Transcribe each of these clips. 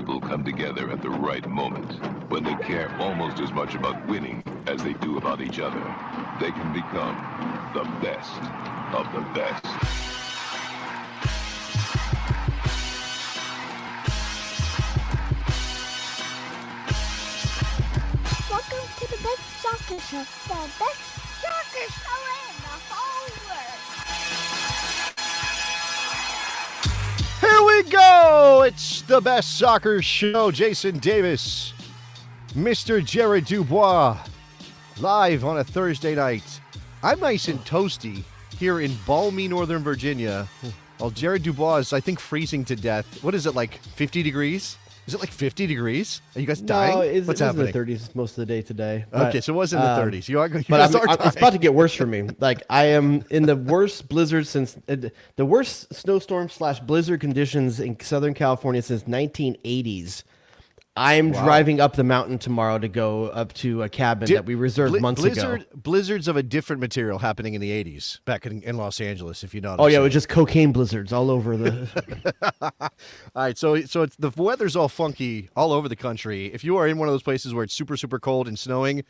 people come together at the right moment, when they care almost as much about winning as they do about each other, they can become the best of the best. Welcome to the best soccer show, the best soccer show in the whole world. Here we go! It's the best soccer show. Jason Davis, Mr. Jared DuBois, live on a Thursday night. I'm nice and toasty here in balmy Northern Virginia, while Jared DuBois is, I think, freezing to death. What is it, like 50 degrees? Is it like 50 degrees? Are you guys dying? No, What's it happening? was in the 30s most of the day today. Okay, so it was in the 30s. You But guys are dying. it's about to get worse for me. Like, I am in the worst blizzard since the worst snowstorm / blizzard conditions in Southern California since 1980s. I'm driving up the mountain tomorrow to go up to a cabin that we reserved months ago. Blizzards of a different material happening in the 80s back in Los Angeles, if you know what Oh I'm yeah, it saying. was just cocaine blizzards all over the. All right, so it's the weather's all funky all over the country. If you are in one of those places where it's super, super cold and snowing,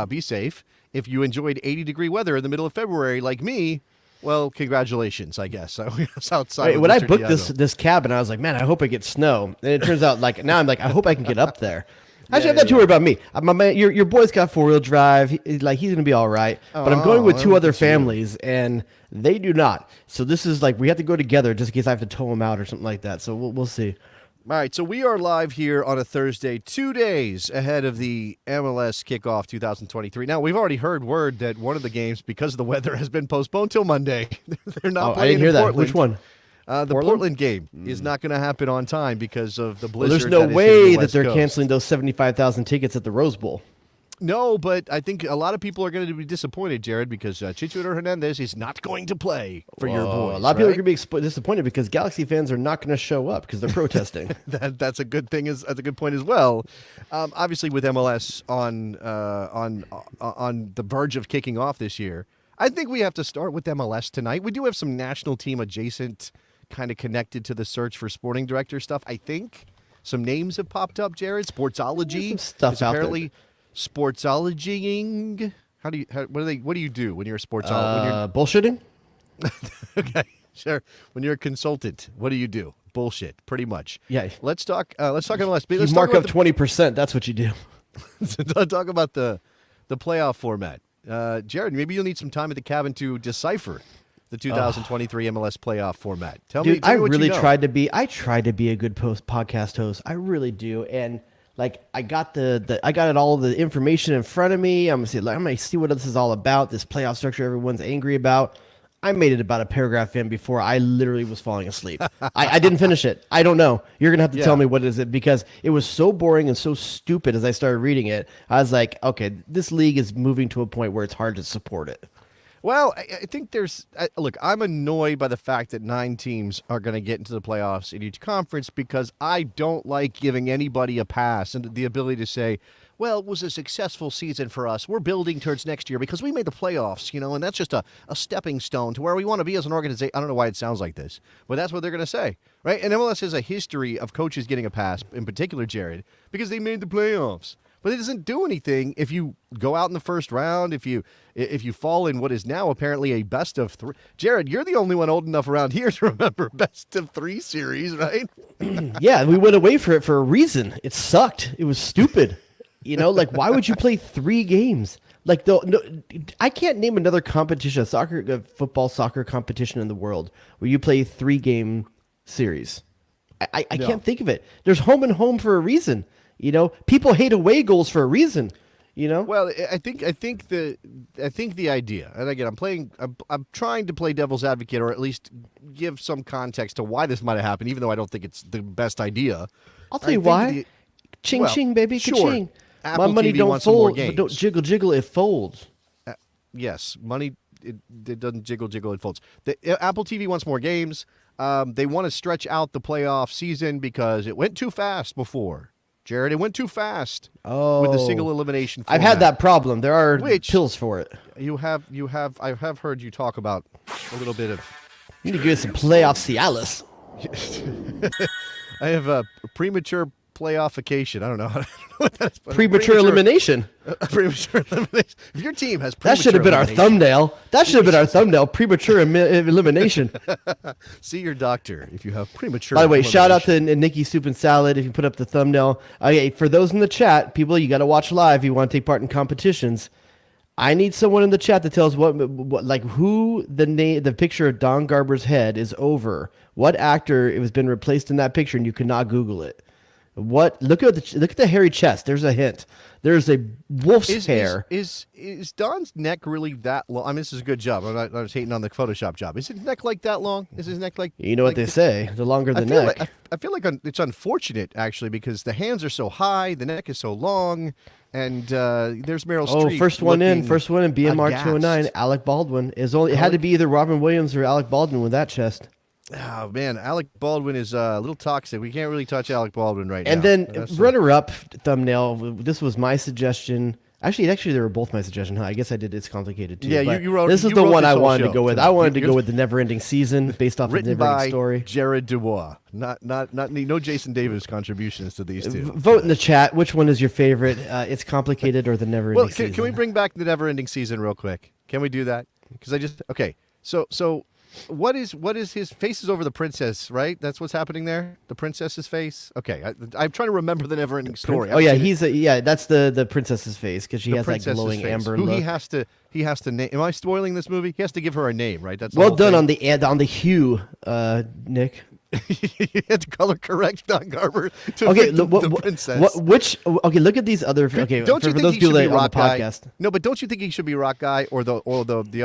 be safe. If you enjoyed 80-degree weather in the middle of February like me, well, congratulations, I guess. I was outside. When I Mr. booked Diago. this cabin, I was like, man, I hope I get snow. And it turns out, like, now I'm like, I hope I can get up there. Actually, I'm not too worried about me. My man, your boy's got 4-wheel drive. He's gonna be all right. But I'm going with two other families, and they do not. So this is like we have to go together just in case I have to tow them out or something like that. So we'll see. All right, so we are live here on a Thursday, 2 days ahead of the MLS kickoff 2023. Now, we've already heard word that one of the games, because of the weather, has been postponed till Monday. They're not I playing didn't hear in that. Portland. Which one? The Portland game is not going to happen on time because of the Well, blizzard. there's no that is way hitting the that West they're Coast. canceling those 75,000 tickets at the Rose Bowl. No, but I think a lot of people are going to be disappointed, Jared, because Chicharito Hernandez is not going to play for your boys. A lot of people are right? going to be disappointed because Galaxy fans are not going to show up because they're protesting. That's a good thing. That's a good point as well. Obviously, with MLS on the verge of kicking off this year, I think we have to start with MLS tonight. We do have some national team adjacent, kind of connected to the search for sporting director stuff. I think some names have popped up. Jared, Sportsology There's some stuff is out there. apparently Sportsologying. What do you do when you're a sportsologist? Bullshitting? Okay, sure. When you're a consultant, what do you do? Bullshit, pretty much. Yeah. Let's talk MLS. You Let's mark talk up 20%. That's what you do. talk about the playoff format. Jared, maybe you'll need some time at the cabin to decipher the 2023 MLS playoff format. Tell me Dude, I what really you know. tried to be. I tried to be a good podcast host. I really do, and like I got I got all the information in front of me. I'm gonna see what this is all about. This playoff structure everyone's angry about. I made it about a paragraph in before I literally was falling asleep. I didn't finish it. I don't know. You're gonna have to tell me what is it because it was so boring and so stupid. As I started reading it, I was like, okay, this league is moving to a point where it's hard to support it. Well, I think look, I'm annoyed by the fact that 9 teams are going to get into the playoffs in each conference because I don't like giving anybody a pass and the ability to say, well, it was a successful season for us. We're building towards next year because we made the playoffs, and that's just a stepping stone to where we want to be as an organization. I don't know why it sounds like this, but that's what they're going to say, right? And MLS has a history of coaches getting a pass, in particular, Jared, because they made the playoffs. But it doesn't do anything if you go out in the first round, if you fall in what is now apparently a best of 3. Jared, you're the only one old enough around here to remember best of 3 series, right? Yeah, we went away for it for a reason. It sucked. It was stupid. Like why would you play 3 games? Like I can't name another competition, a football soccer competition in the world where you play 3-game series. I can't think of it. There's home and home for a reason. People hate away goals for a reason. Well, I think the idea, and again, I'm trying to play devil's advocate, or at least give some context to why this might have happened, even though I don't think it's the best idea. I'll tell you why. Ching ching, baby, sure. ka-ching. Apple My money TV don't wants some more fold, but games. don't jiggle jiggle. It folds. Yes, money it doesn't jiggle, it folds. Apple TV wants more games. They want to stretch out the playoff season because it went too fast before. Jared, it went too fast with the single elimination format. I've had that problem. There are Which- pills for it. I have heard you talk about a little bit of. You need to give us some playoff Cialis. I have premature playoff-ification. I don't know what that is. Premature elimination. Premature elimination. If your team has That should have been our thumbnail. That should have been our thumbnail. Premature elimination. See your doctor if you have premature. By the way, shout out to Nikki Soup and Salad if you put up the thumbnail. Okay, for those in the chat, people, you got to watch live if you want to take part in competitions. I need someone in the chat that tells what like who the picture of Don Garber's head is over. What actor it has been replaced in that picture, and you cannot Google it. Look at the hairy chest. There's a hint. There's a wolf's hair. Is Don's neck really that long? I mean, this is a good job. I'm not hating on the Photoshop job. Is his neck like that long? Is his neck like? You know what they say. The longer the neck. I feel like it's unfortunate actually because the hands are so high, the neck is so long, and there's Meryl Streep. First one in BMR 209. Alec Baldwin is only. It had to be either Robin Williams or Alec Baldwin with that chest. Oh man, Alec Baldwin is a little toxic. We can't really touch Alec Baldwin right now. And then runner-up thumbnail. This was my suggestion. Actually, they were both my suggestion. Huh? I guess I did. It's complicated too. Yeah, you wrote. This is the one I wanted to go with. I wanted to go with the Never-Ending Season, based off of the Never-Ending Story. Jared DuBois. Not no Jason Davis contributions to these two. Vote in the chat. Which one is your favorite? It's Complicated or the Never-Ending Season? Can we bring back the Never-Ending Season real quick? Can we do that? Because So what is his face is over the princess, right? That's what's happening there. The princess's face. Okay, I'm trying to remember the Never-Ending Story. Oh yeah, that's the princess's face because she has that glowing amber look. He has to name. Am I spoiling this movie? He has to give her a name, right? That's well done on the hue, Nick. You had to color correct Don Garber to the princess. Look at these other. Okay, don't you for think those he should be on the Rock Guy? podcast. No, but don't you think he should be Rock Guy or the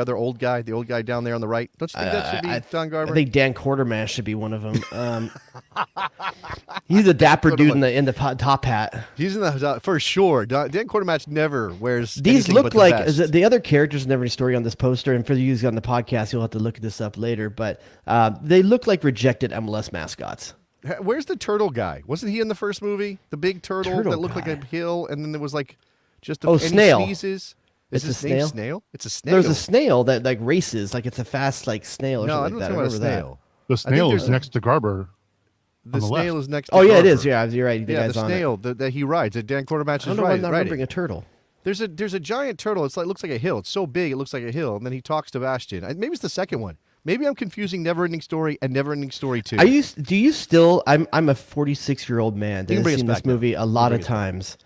other old guy, the old guy down there on the right? Don't you think that should be Don Garber? I think Dan Quartermass should be one of them. He's a dapper dude in the top hat. He's in the for sure. Dan Quartermass never wears. These look like vest. The other characters in every story on this poster, and for you on the podcast, you'll have to look this up later. But they look like rejected MLS mascots. Where's the turtle guy? Wasn't he in the first movie? The big turtle that looked like a hill, and then there was like just snail. Sneezes. Is his name Snail? It's a snail. There's a snail that like races, like it's a fast like snail. Or no, something I don't like think that. about a snail. The snail is next to Garber. The snail is next to Garber. Garber. It is. Yeah, you're right. The snail that he rides. That Dan Quartermass is I'm not remembering a turtle. There's a giant turtle. It looks like a hill. It's so big it looks like a hill. And then he talks to Bastion. Maybe it's the second one. Maybe I'm confusing Never-Ending Story and Never-Ending Story 2. Do you still? I'm a 46-year-old man that has seen this movie a lot of times.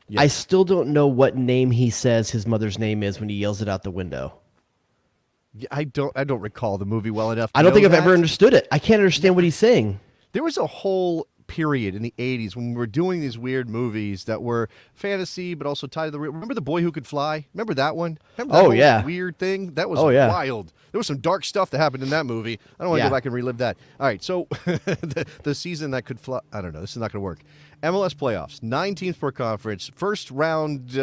Yes. I still don't know what name he says his mother's name is when he yells it out the window. Yeah, I don't recall the movie well enough. I don't think I've ever understood it. I can't understand what he's saying. There was a whole period in the 80s when we were doing these weird movies that were fantasy but also tied to the real. Remember The Boy Who Could Fly? Remember that one? Remember that weird thing? That was wild. There was some dark stuff that happened in that movie. I don't want to go back and relive that. All right, so the season that could fly. I don't know. This is not going to work. MLS playoffs, 9 teams per conference. First round,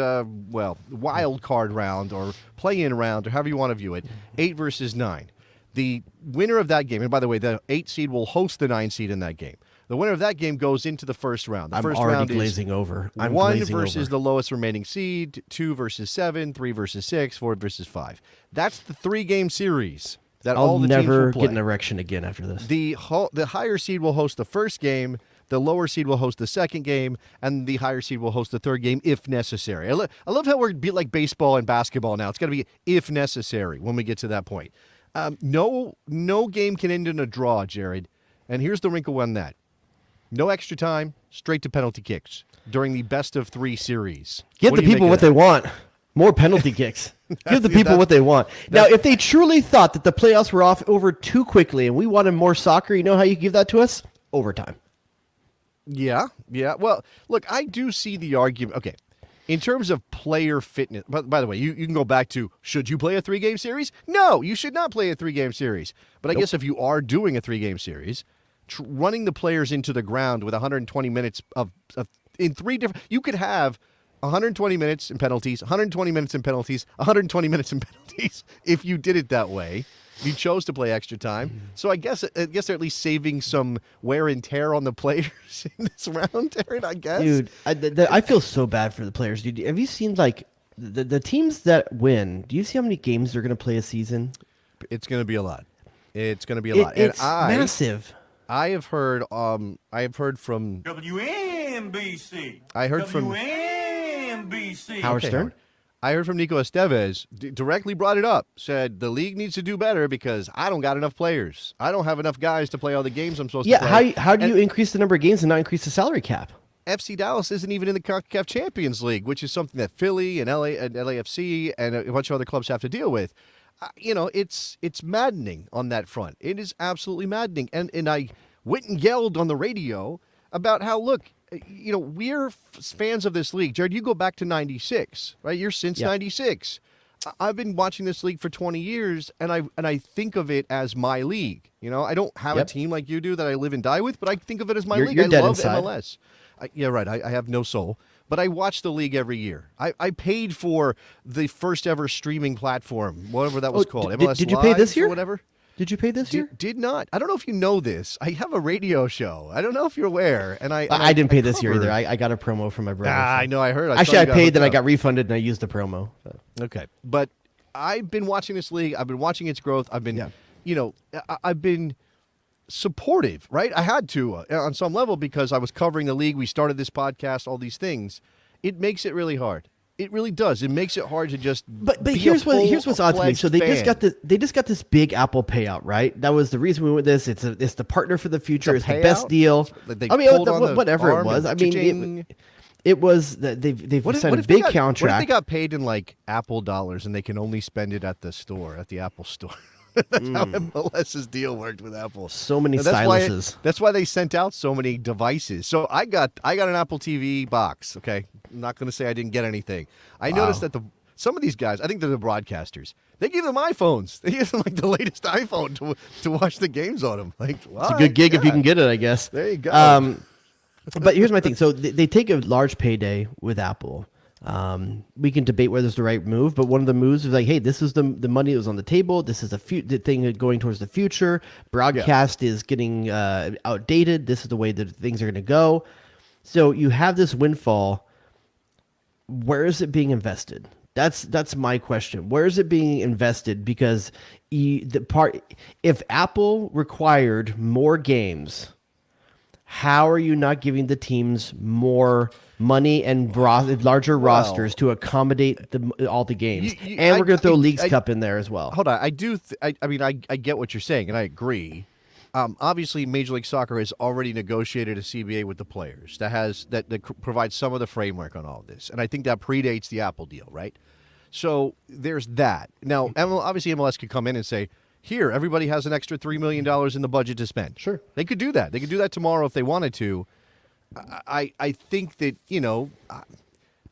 wild card round or play-in round or however you want to view it, 8 versus 9. The winner of that game, and by the way, the 8 seed will host the 9 seed in that game. The winner of that game goes into the first round. The first round glazing over. I'm 1 versus the lowest remaining seed, 2 versus 7, 3 versus 6, 4 versus 5. That's the 3-game series that all the teams will play. I'll never get an erection again after this. The higher seed will host the first game, the lower seed will host the second game, and the higher seed will host the third game if necessary. I love how we're like baseball and basketball now. It's got to be if necessary when we get to that point. No game can end in a draw, Jared. And here's the wrinkle on that. No extra time, straight to penalty kicks during the best of 3 series. Give the people what they want. More penalty kicks. Give the people what they want. Now, if they truly thought that the playoffs were over too quickly and we wanted more soccer, you know how you give that to us? Overtime. Yeah. Well, look, I do see the argument. Okay. In terms of player fitness, by the way, you can go back to, should you play a 3-game series? No, you should not play a 3-game series. But I guess if you are doing a 3-game series, running the players into the ground with 120 minutes of in 3 different, you could have 120 minutes in penalties, 120 minutes in penalties, 120 minutes in penalties if you did it that way. You chose to play extra time. So I guess they're at least saving some wear and tear on the players in this round, Aaron, I guess. Dude, I feel so bad for the players. Dude, have you seen like the teams that win? Do you see how many games they're going to play a season? It's going to be a lot. It's going to be a lot. It's massive. I have heard from NBC. I heard from WNBC. Howard Stern. Howard. I heard from Nico Estevez, directly brought it up, said the league needs to do better because I don't got enough players. I don't have enough guys to play all the games I'm supposed to play. How do you increase the number of games and not increase the salary cap? FC Dallas isn't even in the CONCACAF Champions League, which is something that Philly and LAFC and a bunch of other clubs have to deal with. It's maddening on that front. It is absolutely maddening. And I went and yelled on the radio about how, look, we're fans of this league. Jared, you go back to 96, right? You're since 96. I've been watching this league for 20 years, and I think of it as my league. I don't have a team like you do that I live and die with, but I think of it as my league. You're I dead love inside. MLS. Yeah, right. I have no soul. But I watch the league every year. I paid for the first ever streaming platform, whatever that was called. MLS did you pay this Live year? or whatever? Did you pay this year? Did not. I don't know if you know this. I have a radio show. I don't know if you're aware. And I didn't pay this year either. I got a promo from my brother. I know. I heard. Actually, I paid, then I got refunded, and I used the promo. So. Okay. But I've been watching this league. I've been watching its growth. I've been, I've been supportive, right? I had to on some level because I was covering the league. We started this podcast, all these things. It makes it really hard. It really does. It makes it hard to just. But be here's a what's odd to me. So they just fan. got this big Apple payout, right? That was the reason we went with this. It's the partner for the future. It's the payout? best deal. They I mean, pulled on the whatever it arm was. and I mean, cha-ching. it was they've What signed a if they big got- contract. What if they got paid in like Apple dollars and they can only spend it at the store, at the Apple store? That's how MLS's deal worked with Apple. So many And styluses. That's why they sent out so many devices. So I got an Apple TV box. Okay, I'm not going to say I didn't get anything. I noticed that some of these guys, I think they're the broadcasters. They give them iPhones. They give them like the latest iPhone to watch the games on them. Like, It's a good gig if you can get it, I guess. There you go. But here's my thing. So they take a large payday with Apple. We can debate whether it's the right move, but one of the moves is like, hey, this is the money that was on the table. This is the thing going towards the future. Broadcast is getting outdated. This is the way that things are going to go. So you have this windfall. Where is it being invested? That's my question. Where is it being invested? Because if Apple required more games, how are you not giving the teams more money and larger rosters to accommodate all the games? And we're going to throw Leagues Cup in there as well. Hold on. I get what you're saying, and I agree. Obviously, Major League Soccer has already negotiated a CBA with the players that provides some of the framework on all of this, and I think that predates the Apple deal, right? So there's that. Now, obviously, MLS could come in and say, here, everybody has an extra $3 million in the budget to spend. Sure. They could do that. They could do that tomorrow if they wanted to. I think that,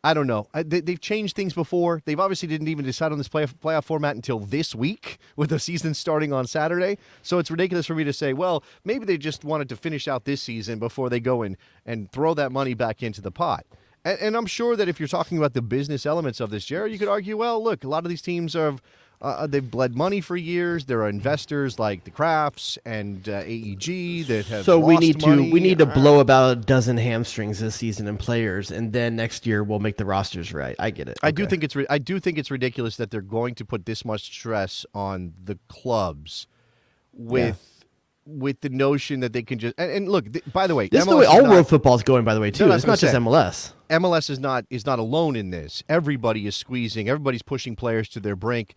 I don't know. They've changed things before. They've obviously didn't even decide on this playoff format until this week with the season starting on Saturday. So it's ridiculous for me to say, well, maybe they just wanted to finish out this season before they go in and throw that money back into the pot. And I'm sure that if you're talking about the business elements of this, Jared, you could argue, well, look, a lot of these teams they've bled money for years. There are investors like the Crafts and AEG that have So we lost need money. to blow about a dozen hamstrings this season in players, and then next year we'll make the rosters right. I get it. I do think it's ridiculous that they're going to put this much stress on the clubs with the notion that they can just and look. By the way, This is the MLS way all not- world football is going, by the way, too. No, I It's was not just gonna MLS. MLS is not alone in this. Everybody is squeezing. Everybody's pushing players to their brink.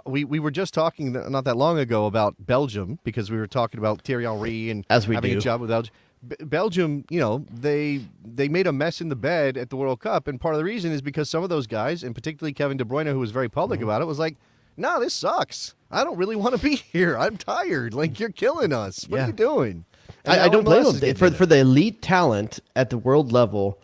We were just talking not that long ago about Belgium because we were talking about Thierry Henry and As we having do. a job with Belgium. Belgium, they made a mess in the bed at the World Cup, and part of the reason is because some of those guys, and particularly Kevin De Bruyne, who was very public Mm-hmm. about it, was like, "No, this sucks. I don't really want to be here. I'm tired. Like you're killing us. What are Yeah. you doing?" And I now don't blame MLS is them. getting For the elite talent at the world level,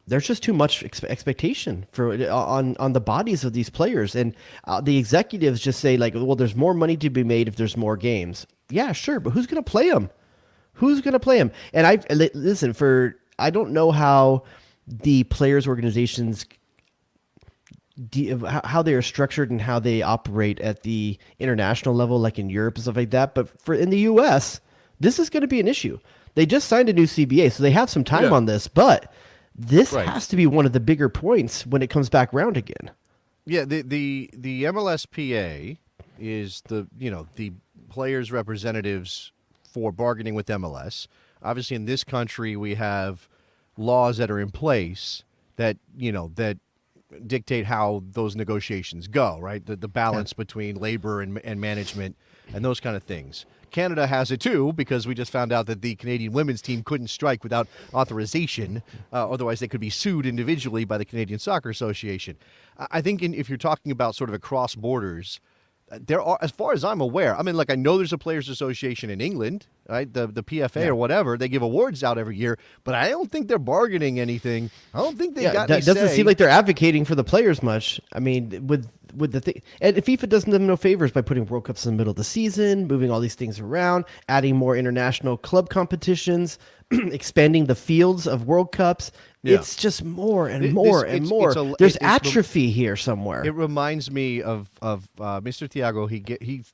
there's just too much expectation on the bodies of these players, and the executives just say like, "Well, there's more money to be made if there's more games." Yeah, sure, but who's going to play them? Who's going to play them? And I don't know how the players' organizations how they are structured and how they operate at the international level, like in Europe and stuff like that. But in the U.S., this is going to be an issue. They just signed a new CBA, so they have some time on this, but this has to be one of the bigger points when it comes back around again. Yeah, the MLSPA is the players' representatives for bargaining with MLS. Obviously, in this country, we have laws that are in place that that dictate how those negotiations go, right? The balance between labor and management and those kind of things. Canada has it too, because we just found out that the Canadian women's team couldn't strike without authorization. Otherwise, they could be sued individually by the Canadian Soccer Association. I think if you're talking about sort of across borders, there are, as far as I'm aware, I mean, like I know there's a players' association in England, right? The PFA or whatever. They give awards out every year, but I don't think they're bargaining anything. I don't think they got any that doesn't say. seem like they're advocating for the players much. I mean, with the thing, and FIFA doesn't do them no favors by putting World Cups in the middle of the season, moving all these things around, adding more international club competitions, expanding the fields of World Cups. Yeah. It's just more and more and more. There's atrophy here somewhere. It reminds me of Mr. Thiago.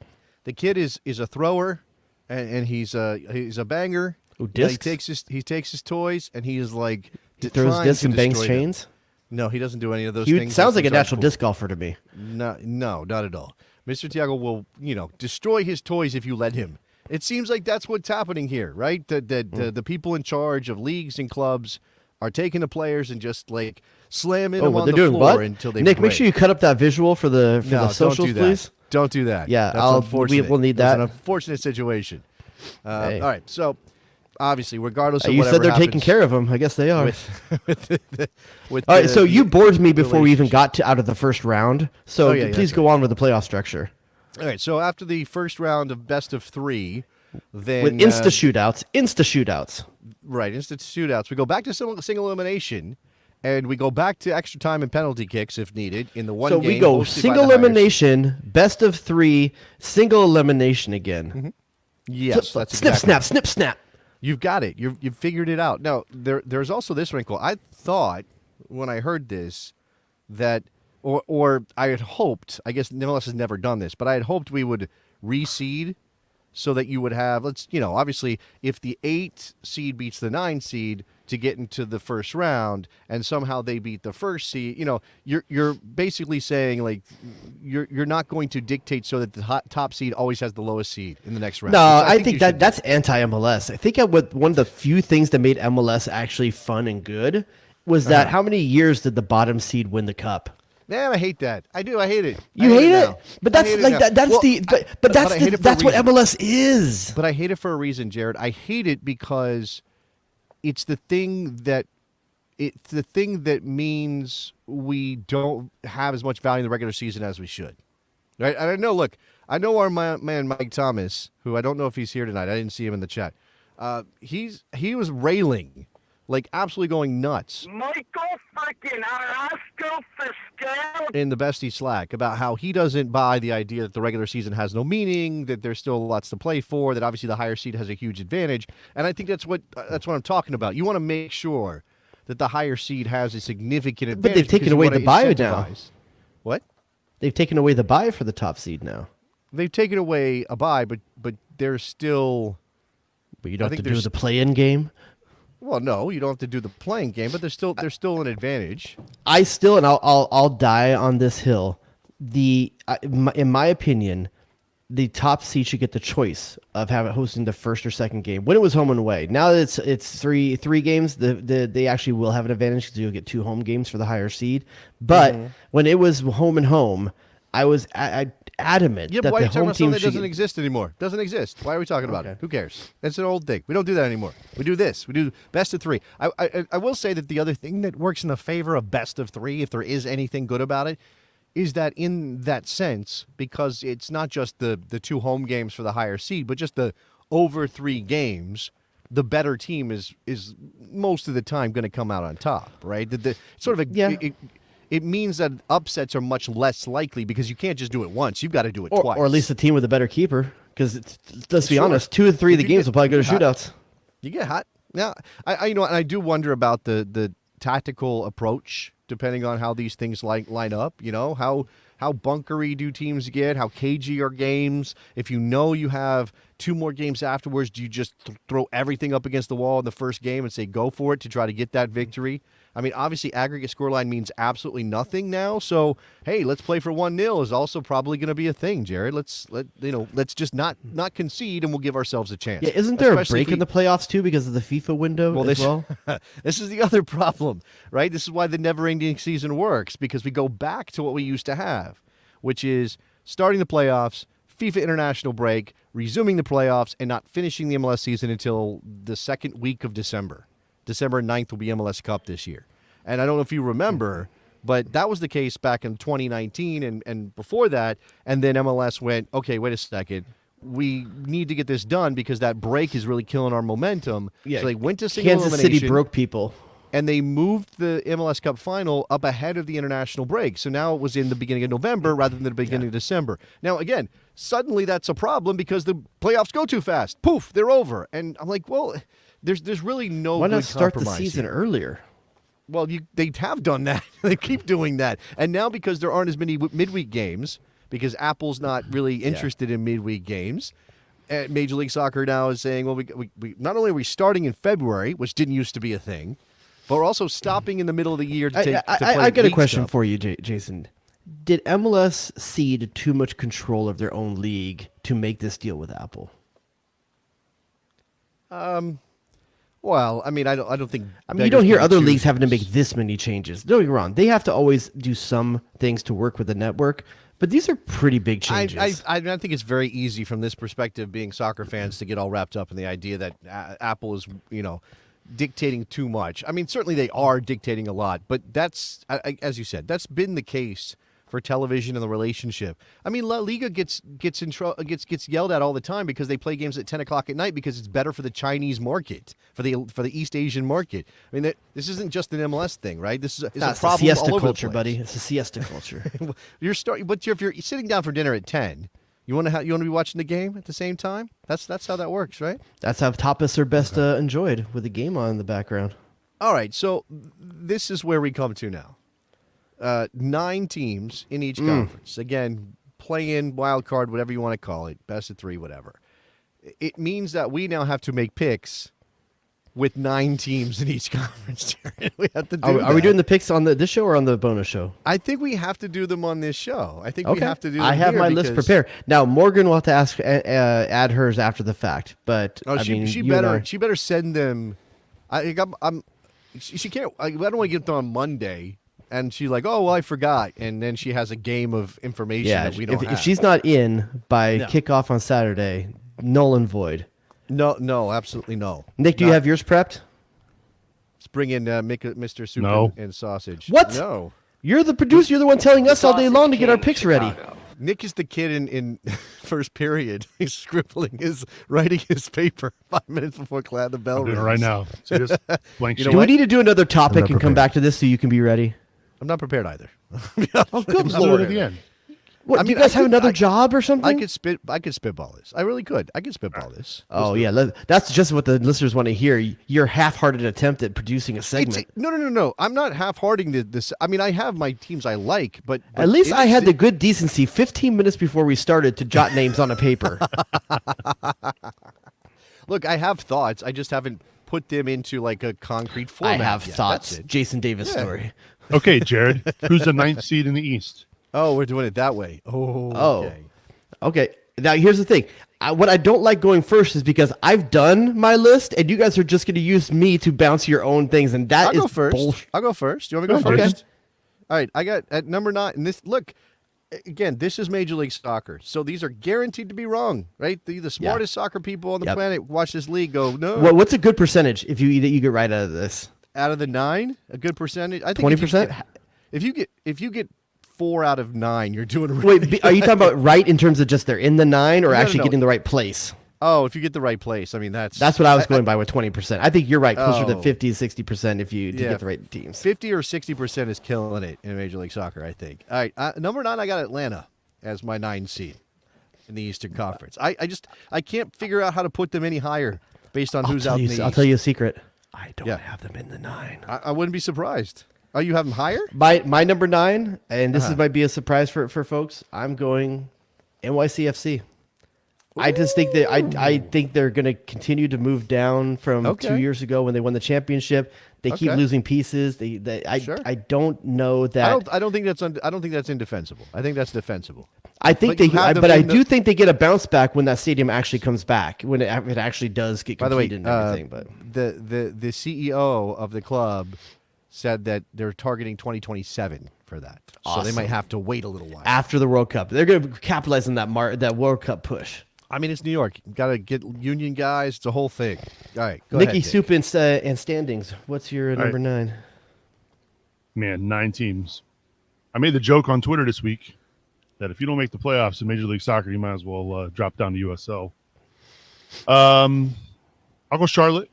The kid is a thrower, and he's a banger. Ooh, discs? He takes his toys and he is like He throws trying discs to and bangs destroy them. chains. No, he doesn't do any of those He things. sounds like a That natural cool. disc golfer to me. No, not at all. Mr. Thiago will, destroy his toys if you let him. It seems like that's what's happening here, right? That the people in charge of leagues and clubs are taking the players and just like slamming them on they're the doing floor what? until they Nick, break. make sure you cut up that visual for the socials, don't do that. please. Don't do that. Yeah, That's unfortunate. we'll need That's that. an unfortunate situation. Hey. All right, so obviously, regardless of You whatever said they're taking happens care of them. I guess they are. with All right, the- so you bored me before we even relationship. got out of the first round. So Oh, yeah, please that's go on with the playoff structure. All right, so after the first round of best of three, then With insta shootouts. right, instant shootouts, we go back to single elimination, and we go back to extra time and penalty kicks if needed in the one So game. we go hosted by single the higher seed. elimination, best of 3, single elimination again. Yes, that's Snip, exactly snap, snip, snap. You've got it. You've figured it out. Now, there's also this wrinkle. I thought when I heard this that, or I had hoped, I guess MLS has never done this, but I had hoped we would reseed so that you would have, obviously, if the 8 seed beats the 9 seed to get into the first round, and somehow they beat the first seed, you're basically saying like you're not going to dictate so that the top seed always has the lowest seed in the next round. No, Which I think you that should do. that's anti-MLS. I think one of the few things that made MLS actually fun and good was that how many years did the bottom seed win the cup? Man, I hate that. I do. I hate it. You hate it? now. But I that's hate it like now. that's Well, the but I hate it for a that's what reason. MLS is. But I hate it for a reason, Jared. I hate it because it's the thing that means we don't have as much value in the regular season as we should. Right? And I know. Look, I know our man Mike Thomas, who I don't know if he's here tonight. I didn't see him in the chat. He was railing, like absolutely going nuts Michael freaking Arasco Fiscal. in the Bestie Slack about how he doesn't buy the idea that the regular season has no meaning, that there's still lots to play for, that obviously the higher seed has a huge advantage. And I think that's what I'm talking about. You want to make sure that the higher seed has a significant advantage. But they've taken because you away wanna the bye now. incentivize- What? They've taken away the bye for the top seed now. They've taken away a bye, but there's still. But you don't I have to think do there's- the play-in game. Well, no, you don't have to do the playing game, but there's still an advantage. I still, and I'll die on this hill. In my opinion, the top seed should get the choice of hosting the first or second game when it was home and away. Now that it's three games, they actually will have an advantage because you'll get 2 home games for the higher seed. But when it was home and home, I was adamant Yeah, that but why are the you talking home about team something that should doesn't exist anymore? Doesn't exist. Why are we talking about Okay. it? Who cares? It's an old thing. We don't do that anymore. We do this. We do best of 3. I will say that the other thing that works in the favor of best of 3, if there is anything good about it, is that in that sense, because it's not just the 2 home games for the higher seed, but just the over 3 games, the better team is most of the time going to come out on top, right? The sort of a, Yeah. It means that upsets are much less likely because you can't just do it once. You've got to do it twice. or at least the team with a better keeper. Because let's be Sure. honest, 2 or 3 of the If you games get- will probably go to you get hot. shootouts. You get hot. Yeah, I and I do wonder about the tactical approach depending on how these things line up. How bunkery do teams get? How cagey are games? If you know you have 2 more games afterwards? Do you just throw everything up against the wall in the first game and say go for it to try to get that victory? I mean, obviously, aggregate scoreline means absolutely nothing now. So, hey, let's play for 1-0 is also probably going to be a thing, Jared. Let's just not concede, and we'll give ourselves a chance. Yeah, isn't there a break in the playoffs too because of the FIFA window as well? This is the other problem, right? This is why the never-ending season works, because we go back to what we used to have, which is starting the playoffs, FIFA international break, resuming the playoffs, and not finishing the MLS season until the second week of December. December 9th will be MLS Cup this year. And I don't know if you remember, but that was the case back in 2019 and before that. And then MLS went, okay, wait a second. We need to get this done because that break is really killing our momentum. Yeah. So they went to single Kansas elimination. City broke people. And they moved the MLS Cup final up ahead of the international break. So now it was in the beginning of November rather than the beginning of December. Now, again, suddenly that's a problem because the playoffs go too fast. Poof, they're over. And I'm like, well, there's really no Why good not start the compromise season here. earlier? Well, they have done that. They keep doing that. And now because there aren't as many midweek games, because Apple's not really interested in midweek games, Major League Soccer now is saying, well, we not only are we starting in February, which didn't used to be a thing, but we're also stopping in the middle of the year to play. I got a question stuff. for you, Jason. Did MLS cede too much control of their own league to make this deal with Apple? Well, I mean, I don't think. I mean, you don't hear other leagues having to make this many changes. Don't get me wrong; they have to always do some things to work with the network, but these are pretty big changes. I think it's very easy from this perspective, being soccer fans, to get all wrapped up in the idea that Apple is, dictating too much. I mean, certainly they are dictating a lot, but that's, as you said, that's been the case for television and the relationship. I mean, La Liga gets yelled at all the time because they play games at 10 o'clock at night because it's better for the Chinese market, for the East Asian market. I mean, this isn't just an MLS thing, right? This is a problem siesta all over culture, the place. buddy. It's a siesta culture. But if you're sitting down for dinner at 10, you want to be watching the game at the same time. That's how that works, right? That's how tapas are best enjoyed, with the game on in the background. All right, so this is where we come to now. 9 teams in each conference. Again, play-in, wild card, whatever you want to call it, best of 3, whatever. It means that we now have to make picks with 9 teams in each conference. We have to do Are we doing the picks on this show or on the bonus show? I think we have to do them on this show. I think we have to do them I have my list prepared. Now, Morgan will have to add hers after the fact, but she better send them. She can't. I don't want to get them on Monday. And she's like, oh, well, I forgot. And then she has a game of information that we don't have. If she's not in by kickoff on Saturday, null and void. No, absolutely no. Nick, do you have yours prepped? Let's bring in Mr. Soup and Sausage. What? No. You're the producer. You're the one telling us all day long to get our picks ready. Nick is the kid in first period. He's writing his paper 5 minutes before the bell rings. I'm doing it right now. So just blank sheet. Do we need to do another topic and come back to this so you can be ready? I'm not prepared either. Oh, good I'll do it Lord. at the end. What, do you guys have another job or something? I could spitball this. I really could. I could spitball this. Oh, yeah. That's just what the listeners want to hear. Your half-hearted attempt at producing a segment. No. I'm not half-hearting this. I mean, I have my teams I like, but at least I had the good decency 15 minutes before we started to jot names on a paper. Look, I have thoughts. I just haven't put them into like a concrete format. I have yet. thoughts. Jason Davis story. Okay, Jared. Who's the 9th seed in the East? Oh, we're doing it that way. Okay. Now, here's the thing. What I don't like going first is because I've done my list, and you guys are just going to use me to bounce your own things, and that is bullshit. I'll go first. You want me to go Okay. first? All right. I got at number 9. And this, look, again, this is Major League Soccer, so these are guaranteed to be wrong, right? The smartest soccer people on the planet watch this league go, no. What's a good percentage if you get right out of this? Out of the 9, a good percentage. I think 20%. If you get 4 out of 9, you're doing really. Wait, are you talking about right in terms of just they're in the 9 or actually getting the right place? Oh, if you get the right place, I mean that's what I was going by with 20%. I think you're right, closer to 50, 60% if you get the right teams. 50 or 60% is killing it in Major League Soccer, I think. All right, number 9, I got Atlanta as my 9 seed in the Eastern Conference. I can't figure out how to put them any higher based on who's out in the East. I'll tell you a secret. I don't have them in the 9. I wouldn't be surprised. Oh, you have them higher? My number 9, and this might be a surprise for folks. I'm going NYCFC. I just think that I think they're going to continue to move down from Okay. 2 years ago when they won the championship. They keep Okay. losing pieces. Sure. I don't know that. I don't think that's indefensible. I think that's defensible. I think But you have them but I in the- do think they get a bounce back when that stadium actually comes back, when it actually does get By the way, completed and everything. But the CEO of the club said that they're targeting 2027 for that. So they Awesome. might have to wait a little while. after the World Cup, they're going to capitalize on that World Cup push. I mean, it's New York. You got to get union guys. It's a whole thing. All right, go Nikki ahead, Nick. Soup and standings. What's your number 9? Man, 9 teams. I made the joke on Twitter this week that if you don't make the playoffs in Major League Soccer, you might as well drop down to USL. I'll go Charlotte.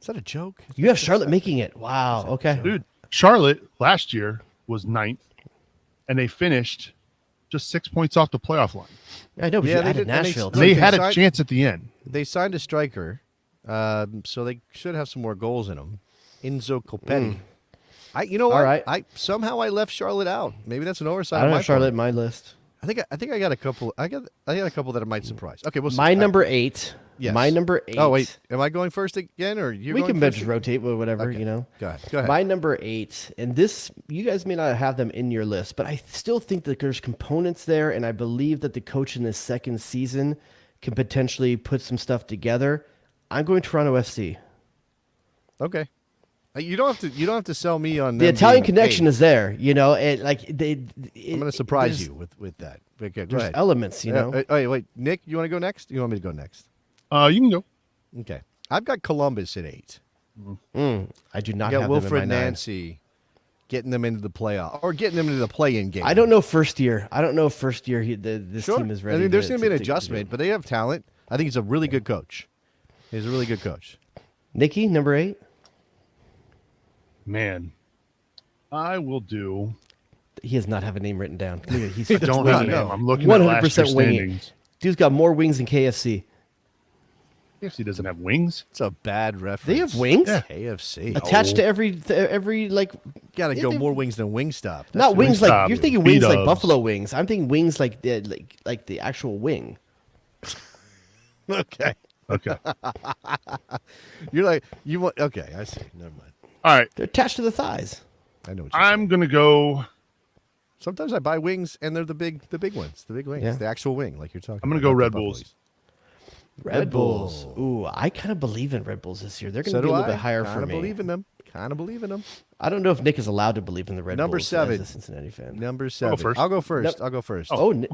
Is that a joke? You have Charlotte making it. Wow. Okay. Dude, Charlotte last year was 9th, and they finished just 6 points off the playoff line. I know, but Yeah, you they added did- and they- Nashville. Look, And they they had a signed- chance at the end. They signed a striker, so they should have some more goals in them. Enzo Copetti. You know what? All right. I somehow I left Charlotte out. Maybe that's an oversight. I on don't my have Charlotte part. in my list. I think I got a couple. I got a couple that I might surprise. Okay, we'll see. My number 8. Yes. My number 8. Oh wait, am I going first again, or you? We going can first? just rotate with whatever, Okay. you know. Go ahead. My number 8, and this, you guys may not have them in your list, but I still think that there's components there, and I believe that the coach in this second season can potentially put some stuff together. I'm going Toronto FC. Okay. You don't have to sell me on The them Italian being connection eight. is there, you know, and like I'm going to surprise you with that. Okay, go There's ahead. elements, you know. Wait, Nick, you want to go next? You want me to go next? You can go. Okay. I've got Columbus at 8. I do not I got have Wilfred them in my 9. Nancy getting them into the playoff or getting them into the play-in game. I don't know first year. This Sure. team is ready. I mean, there's going going to be an adjustment, but they have talent. I think he's a really good coach. He's a really good coach. Nikki, number 8. Man, I will do. He does not have a name written down. Look at- He's I don't have a no. name. I'm looking at last 100% year's winging. standings. Dude's got more wings than KFC. KFC doesn't have wings. It's a bad reference. They have wings Yeah. KFC. attached to every like. Got to Yeah, go they- more wings than Wingstop. That's Not the wings like Wingstop, you're thinking wings like B-dubs. buffalo wings. I'm thinking wings like the actual wing. Okay. Okay. You're like you want. Okay, I see. Never mind. All right. They're attached to the thighs. I know what you're saying. I'm going to go. Sometimes I buy wings and they're the big ones, the big wings, Yeah. the actual wing, like you're talking. I'm gonna about, go not the Red Buffalo Bulls. wings. Red Bulls. Ooh, I kind of believe in Red Bulls this year. They're going So to be do a little I. bit higher Kinda for me. believe in them. Kind of believe in them. I don't know if Nick is allowed to believe in the Red Number Bulls 7. as a Cincinnati fan. Number 7. first. I'll go first. Nope. I'll go first. Oh, Okay.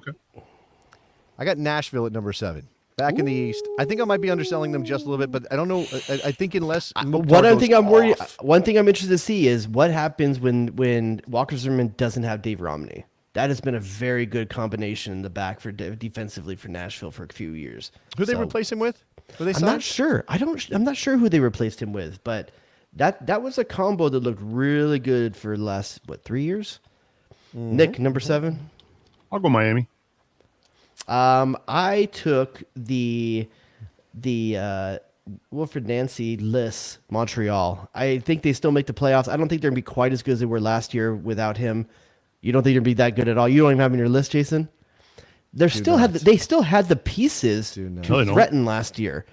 I got Nashville at number 7. Back in the East. I think I might be underselling them just a little bit, but I don't know. I think unless one thing I'm worried. One thing I'm interested to see is what happens when Walker Zimmerman doesn't have Dave Romney. That has been a very good combination in the back for defensively for Nashville for a few years. Who they So, replace him with? Who they I'm signed? not sure. I'm not sure who they replaced him with, but that was a combo that looked really good for the last 3 years. Mm-hmm. Nick, number 7. I'll go Miami. I took the Wilfred Nancy list Montreal. I think they still make the playoffs. I don't think they're gonna be quite as good as they were last year without him. You don't think they're gonna be that good at all? You don't even have him in your list, Jason. They still had the pieces Do not. to No, they don't. threaten last year.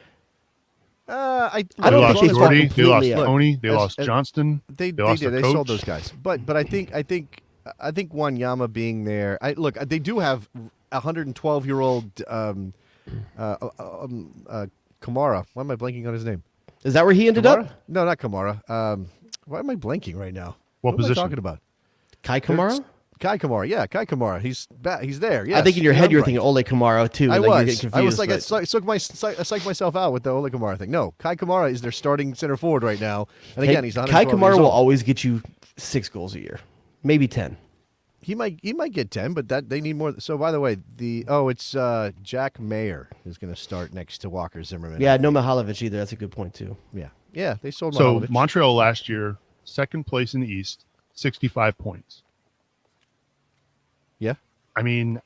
I I They don't lost think they fall Jordy. They lost completely out. Tony. They As- lost as- Johnston. They lost did. their They sold coach. those guys. But I think Wanyama being there. Look, they do have 112-year-old Kamara. Why am I blanking on his name? Is that where he ended Kamara? up? No, not Kamara. Why am I blanking right now? What am position? I talking about? Kai Kamara? Kai Kamara. Yeah, Kai Kamara. He's there. Yes. I think in your Yeah, head I'm you're right. thinking Ole Kamara too. I like you're was. getting I was confused, like, but- I psyched myself out with the Ole Kamara thing. No, Kai Kamara is their starting center forward right now. And again, he's Kai 112 Kamara years will old. always get you 6 goals a year, maybe 10. He might get 10, but that they need more. So by the way, it's Jack Mayer who's going to start next to Walker Zimmerman. Yeah, no Mihalovic either. That's a good point too. Yeah. They sold So Mihalovic. Montreal last year, second place in the East, 65 points. Yeah. I mean,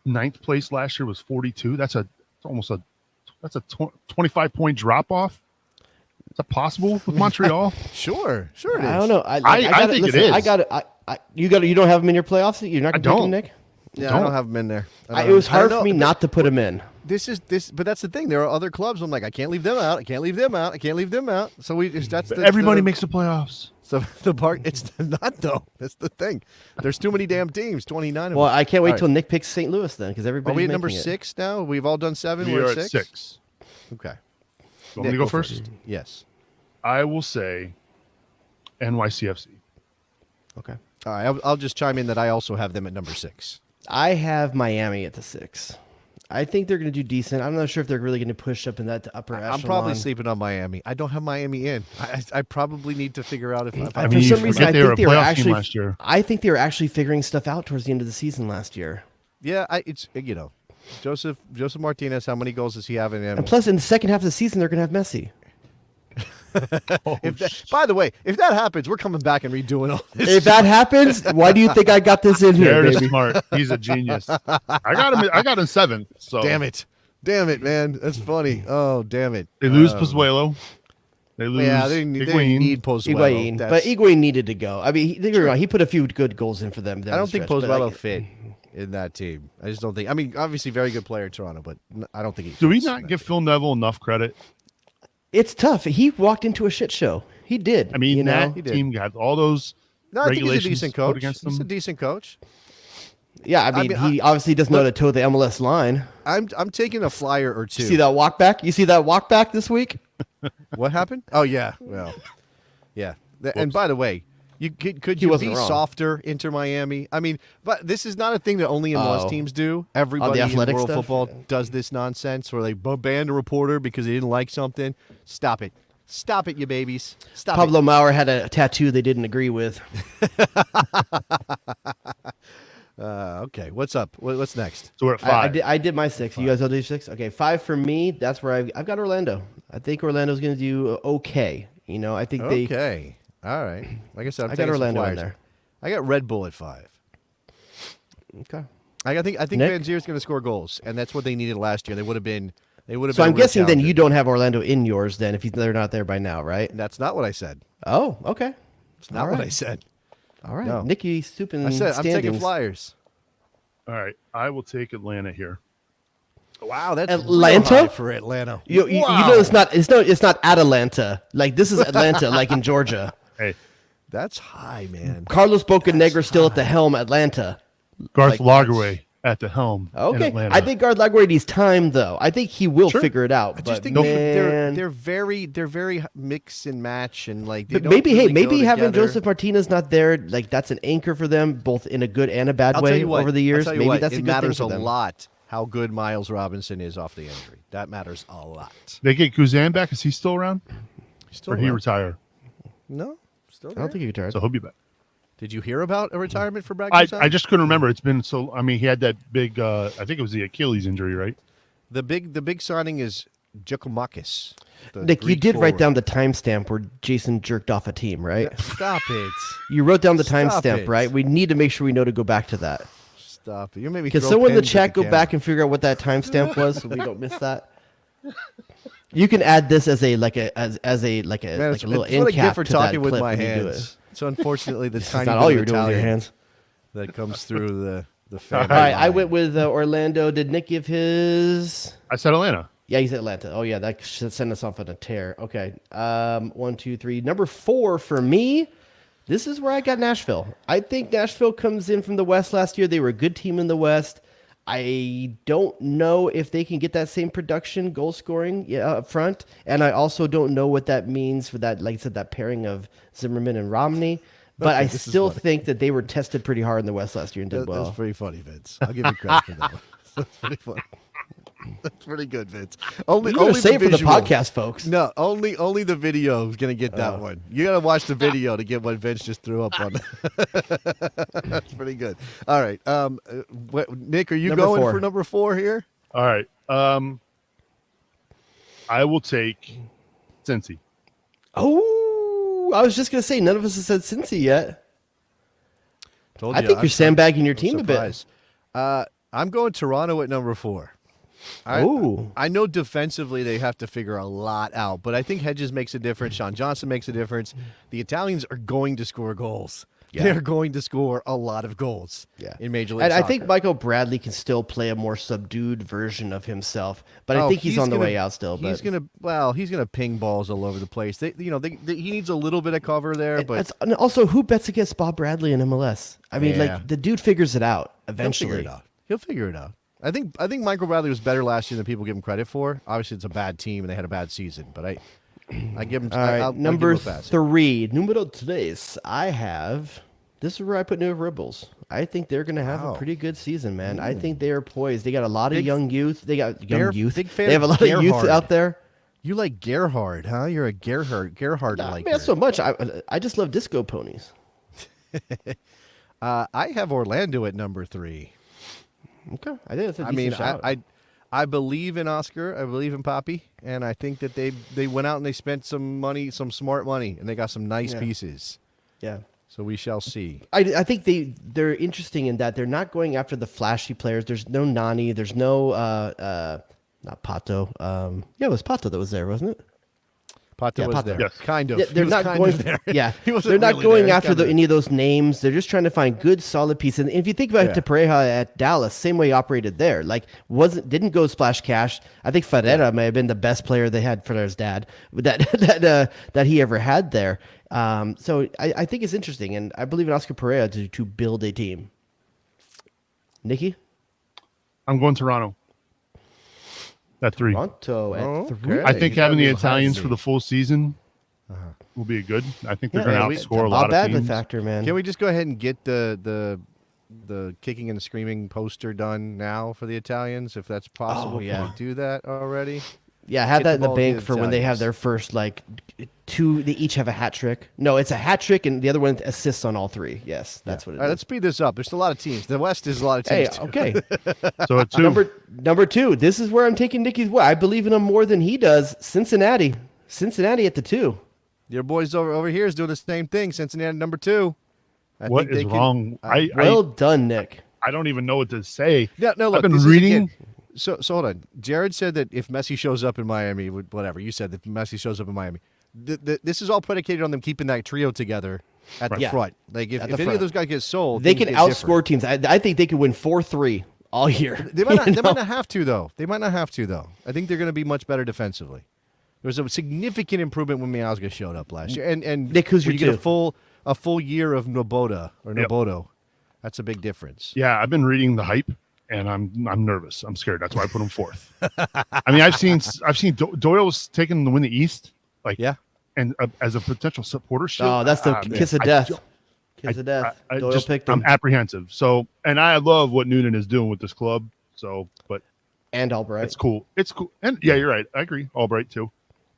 ninth place last year was 42. That's almost a 25-point drop off. Is that possible with Montreal? Sure it is. I don't know. I think it is. I got it. You don't have him in your playoffs. You're not I going to pick him, don't. Nick. Yeah, I don't have them in there. It was hard for me not to put them in. But that's the thing. There are other clubs. I'm like, I can't leave them out. I can't leave them out. I can't leave them out. So everybody makes the playoffs. So the part, it's not though. That's the thing. There's too many damn teams. 29 of Well, them. I can't wait All till Nick picks St. Louis then, because Are everybody's we at number making it. 6 now? We've all done 7. We We're are at at 6. Okay. You want me to go first? Yes. I will say NYCFC. Okay. All right. I'll just chime in that I also have them at number 6. I have Miami at the 6. I think they're going to do decent. I'm not sure if they're really going to push up in that upper echelon. I'm probably sleeping on Miami. I don't have Miami in. I probably need to figure out if I mean, for some reason, I they were think a they were playoff actually. team last year. I think they were actually figuring stuff out towards the end of the season last year. Yeah, it's Joseph Martinez. How many goals does he have in him? And plus, in the second half of the season, they're going to have Messi. By the way, if that happens, we're coming back and redoing all this. If that happens, why do you think I got this in here, Jared is baby? smart. He's a genius. I got him 7th. So Damn it, man. That's funny. Oh, damn it. They lose Pozuelo. They lose. Yeah, they need Pozuelo. Higuain. But Higuain needed to go. I mean, he put a few good goals in for them. I don't think Pozuelo fit in that team. I just don't think. I mean, obviously, very good player in Toronto, but I don't think he. Do we fits not in give that Phil Neville enough credit? It's tough. He walked into a shit show. He did. I mean, that team got all those No, I think he's a regulations decent put coach. against He's a them. decent coach. Yeah, I mean, he obviously doesn't know how to toe the MLS line. I'm taking a flyer or two. See that walk back? You see that walk back this week? What happened? Oh yeah, well, yeah. And by the way, could you be wasn't wrong. softer Inter Miami? I mean, but this is not a thing that only MLS teams do. Everybody in athletic world stuff? football does this nonsense where they ban a reporter because they didn't like something. Stop it. Stop it, you babies. Stop Pablo it. Maurer had a tattoo they didn't agree with. Okay, what's up? What's next? So we're at 5. I did my 6. You guys all do 6? Okay, 5 for me. That's where I've got Orlando. I think Orlando's going to do okay. I think they. Okay. All right. Like I said, I'm I got taking some Orlando in flyers. there. I got Red Bull at 5. Okay. I think Nick? Van Zier's going to score goals, and that's what they needed last year. They would have been. So I'm guessing then you don't have Orlando in yours then if they're not there by now, right? That's not what I said. Oh, okay. It's not what I said. All right. No. Nicky stooping I said I'm taking standings. Flyers. All right, I will take Atlanta here. Wow, that's Atlanta? real high for Atlanta. You know it's not Atalanta. Like this is Atlanta, like in Georgia. Hey, That's high, man. Carlos Bocanegra still at the helm, Atlanta. Garth Like, Lagerway at the helm. In Okay, Atlanta. I think Garth Lagerwey needs time though. I think he will Sure. figure it out. I just but think man, they're very mix and match and like. They but don't maybe really maybe go having together. Joseph Martinez not there, like that's an anchor for them, both in a good and a bad I'll way tell you what, over the years. I'll tell you Maybe what, that's a it good thing matters for a them. lot how good Miles Robinson is off the injury. That matters a lot. They get Kuzan back. Is he still around? Still Or he around. retire? No, still I there. don't think he retired. So he'll be back. Did you hear about a retirement for Brad? I just couldn't remember. It's been so. I mean, he had that big. I think it was the Achilles injury, right? the big signing is Giacomakis. the Nick, you Greek did write forward. down the timestamp where Jason jerked off a team, right? Stop it! You wrote down the Stop timestamp, it. right? We need to make sure we know to go back to that. Stop it! You made me. Can throw someone in the pens at chat go camera. back and figure out what that timestamp was so we don't miss that? You can add this as a Man, it's little what end I get cap for to talking that with clip my when you do it. hands. So unfortunately, the It's tiny not bit all of you're doing with your Italian hands. that comes through the All family. All right, I line. went with Orlando. Did Nick give his? I said Atlanta. Yeah, he's Atlanta. Oh yeah, that should send us off on a tear. Okay, 1, 2, 3. Number 4 for me. This is where I got Nashville. I think Nashville comes in from the West last year. They were a good team in the West. I don't know if they can get that same production, goal scoring, up front, and I also don't know what that means for that. Like I said, that pairing of Zimmerman and Romney. But I This is still funny. think that they were tested pretty hard in the West last year and did That's well. pretty funny, Vince. I'll give you credit for that one. That's pretty funny. That's pretty good, Vince. Only, You gotta only say it for the visual. podcast, folks. No, only the video is gonna get that one. You gotta watch the video to get what Vince just threw up on. That's pretty good. All right, Nick, are you Number going 4. for number 4 here? All right. I will take Cincy. Oh, I was just gonna say none of us have said Cincy yet. Told I you, think I'm you're sandbagging your team a bit. surprised. I'm going Toronto at number 4. Ooh. I know defensively they have to figure a lot out, but I think Hedges makes a difference. Sean Johnson makes a difference. The Italians are going to score goals. Yeah. they're going to score a lot of goals. Yeah. In Major League And Soccer. I think Michael Bradley can still play a more subdued version of himself, but I Oh, think he's on the gonna- way out still. He's But gonna ping balls all over the place. He needs a little bit of cover there, but and also, who bets against Bob Bradley in MLS? I mean, Yeah. like the dude figures it out he'll eventually. figure it out. He'll figure it out. I think Michael Bradley was better last year than people give him credit for. Obviously, it's a bad team and they had a bad season, but I give him. All right, I'll give number him a pass. 3, numero tres. I have. This is where I put New Rebels. I think they're going to have a Wow. pretty good season, man. I think they are poised. They got a lot of Big- young youth. They got young Bear- youth. big fan They have a of lot of youth Gerhard. out there. You like Gerhard, huh? You're a Gerhard Not like. so much. I just love disco ponies. I have Orlando at number 3. Okay, I think that's a I decent mean, shout. I believe in Oscar. I believe in Poppy, and I think that they went out and they spent some money, some smart money, and they got some nice pieces. yeah. So we shall see. I think they're interesting in that they're not going after the flashy players. There's no Nani. There's no not Pato. Yeah, it was Pato that was there, wasn't it? Pato was Pato. there, Yes. kind of. Yeah, He they're was not kind going. of there. Yeah, He wasn't they're not really going there. after Kind of- any of those names. They're just trying to find good, solid pieces. And if you think about Yeah. Tepereja at Dallas, same way he operated there. Like didn't go splash cash. I think Ferreira may have been the best player they had. Ferreira's dad that he ever had there. So I think it's interesting, and I believe in Oscar Pereira to build a team. Nikki? I'm going Toronto. At 3. Toronto at Oh, 3. okay. I think He's gotta having the be behind Italians me. for the full season will be good. I think they're Yeah, going we- to outscore a Bob lot of Badman teams. factor, man. Can we just go ahead and get the kicking and screaming poster done now for the Italians, if that's possible? Oh, yeah. Can we do that already? Yeah, have Get that the in the ball to bank the for when they have Italians. their first two. They each have a hat trick. No, it's a hat trick, and the other one assists on all 3. Yes, that's what it All right, is. let's speed this up. There's a lot of teams. The West is a lot of Hey, teams. too. okay. So at 2, Number 2. This is where I'm taking Nicky's way. I believe in him more than he does. Cincinnati at the 2. Your boys over here is doing the same thing. Cincinnati number 2. I what think they is can- wrong? Well done, Nick. I don't even know what to say. No, look. I've been this is, reading. again, so hold on. Jared said that if Messi shows up in Miami, whatever you said, that Messi shows up in Miami, this is all predicated on them keeping that trio together at the Yeah. front. Like if At any the of front. those guys get sold, They things can get outscore different. teams. I think they could win 4-3 all year. They might not. You They might know? not have to though. They might not have to though. I think they're going to be much better defensively. There was a significant improvement when Miazga showed up last year, and Nick, who's when your you get two? a full year of Noboda or Yep. Nobodo, that's a big difference. Yeah, I've been reading the hype, and I'm nervous. I'm scared. That's why I put him 4th. I mean, I've seen Doyle's taken to win the East, Yeah. and as a potential supporter. Oh, that's the man, kiss of I death. don't- Kiss of death. I Doyle just, picked I'm him. apprehensive. So, and I love what Noonan is doing with this club. So, but And Albright. it's cool. It's cool. And yeah, you're right. I agree. Albright too.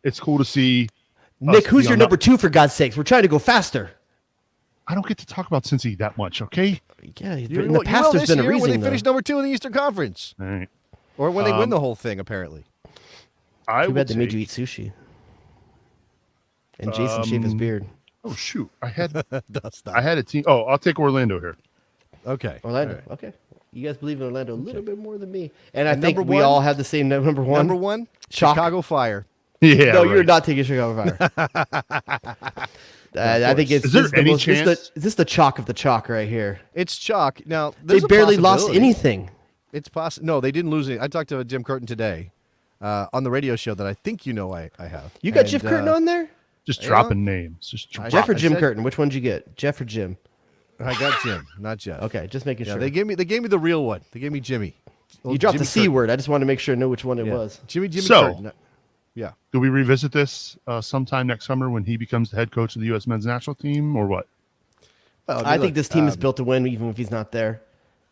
It's cool to see. Nick, us who's be your on number that- 2 for God's sakes? We're trying to go faster. I don't get to talk about Cincy that much. Okay. Yeah, You in will- the past you will there's this been a year reason. when they though. finish number 2 in the Eastern Conference, All right. or when they win the whole thing. Apparently, I Too would bad they made take- you eat sushi. And Jason shave his beard. Oh shoot! I had That's not- I had a team. Oh, I'll take Orlando here. okay. Orlando. All right. Okay. You guys believe in Orlando a little bit more than me. And I And think number we one? all have the same number 1. Number 1, Chalk. Chicago Fire. Yeah. No, you're right. not taking Chicago Fire. I think it's Is there this the any most, this chance- is this the chalk of the chalk right here. It's chalk. Now They there's a barely lost possibility. anything. It's possible. No, they didn't lose it. I talked to Jim Curtin today on the radio show that I think I have. You got And, Jeff Curtin on there? Just Yeah. dropping names. Just Jeff or I Jim said- Curtin? Which one did you get? Jeff or Jim? I got Jim, not Jeff. Okay, just making Yeah, sure. they gave me the real one. They gave me Jimmy. You dropped Jimmy the C Curtin. word. I just wanted to make sure I know which one it Yeah. was. Jimmy So- Curtin. Yeah. Do we revisit this sometime next summer when he becomes the head coach of the U.S. men's national team, or what? Well, I think look, this team is built to win even if he's not there.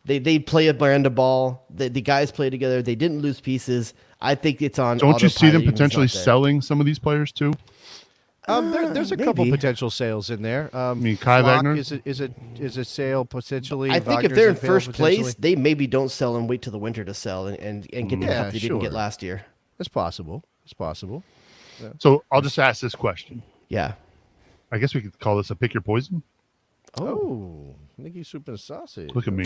They play a brand of ball. The guys play together. They didn't lose pieces. I think it's on. Don't you see autopilot them even if he's potentially not there. selling some of these players too? There's a couple maybe. potential sales in there. I mean, Kai Wagner? is a sale potentially. I think if Wagner's they're a in sale first place, potentially. they maybe don't sell and wait till the winter to sell and get the Yeah, help they didn't get sure. last year. It's possible. It's possible. So I'll just ask this question. Yeah. I guess we could call this a pick your poison. Oh, Nicky soup and sausage. Look at me.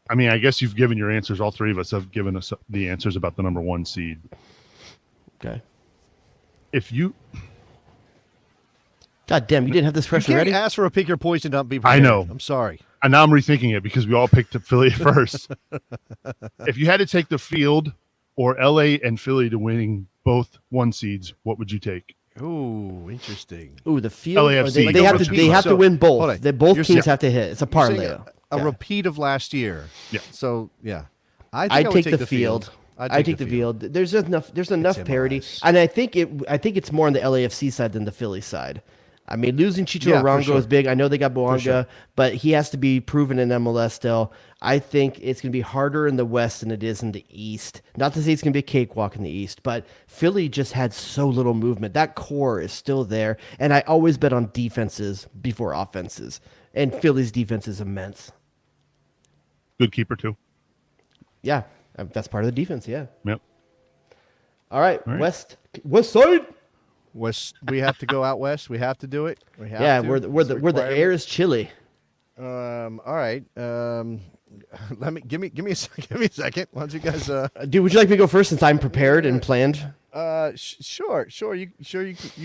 I mean, I guess you've given your answers. All three of us have given us the answers about the number 1 seed. Okay. If you, God damn, you didn't have this You fresh can't already? ask for a pick your poison, not be I prepared. know. I'm sorry. And now I'm rethinking it because we all picked Philly first. If you had to take the field or LA and Philly to winning both 1 seeds, what would you take? Ooh, interesting. Ooh, the field. LAFC. They have to. Like a They have to so- win hold both. on. They both You're teams saying- have to hit. It's a You're saying parlay. a Yeah. repeat of last year. Yeah. So yeah, I think I'd I would take the field. I take the field. There's enough. There's enough parity, MLS. and I think it's more on the LAFC side than the Philly side. I mean, losing Chicho Yeah, for Arango sure. is big. I know they got Boanga, sure. but he has to be proven in MLS still. I think it's going to be harder in the West than it is in the East. Not to say it's going to be a cakewalk in the East, but Philly just had so little movement. That core is still there, and I always bet on defenses before offenses, and Philly's defense is immense. Good keeper, too. Yeah, that's part of the defense, yeah. Yep. All right, All right. West side. West, we have to go out west. We have to do it. We have Yeah, to. where It's a the requirement. air is chilly. All right. Let me give me a second. Why don't you guys? Dude, would you like me to go first since I'm prepared and planned? Sure. You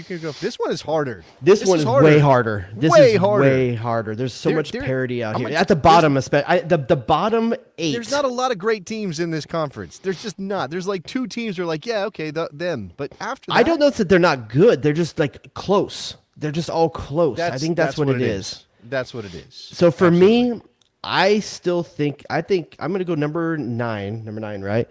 can go. This one is harder. This one is way harder. This Way is harder. way harder. There's so much There- parity out I'm here. gonna- At the bottom, especially the bottom 8. There's not a lot of great teams in this conference. There's just not. There's like 2 teams who are like, yeah, okay, them. But after that, I don't know that they're not good. They're just like close. They're just all close. I think that's what it is. That's what it is. So for me, I think I'm going to go number 9, right?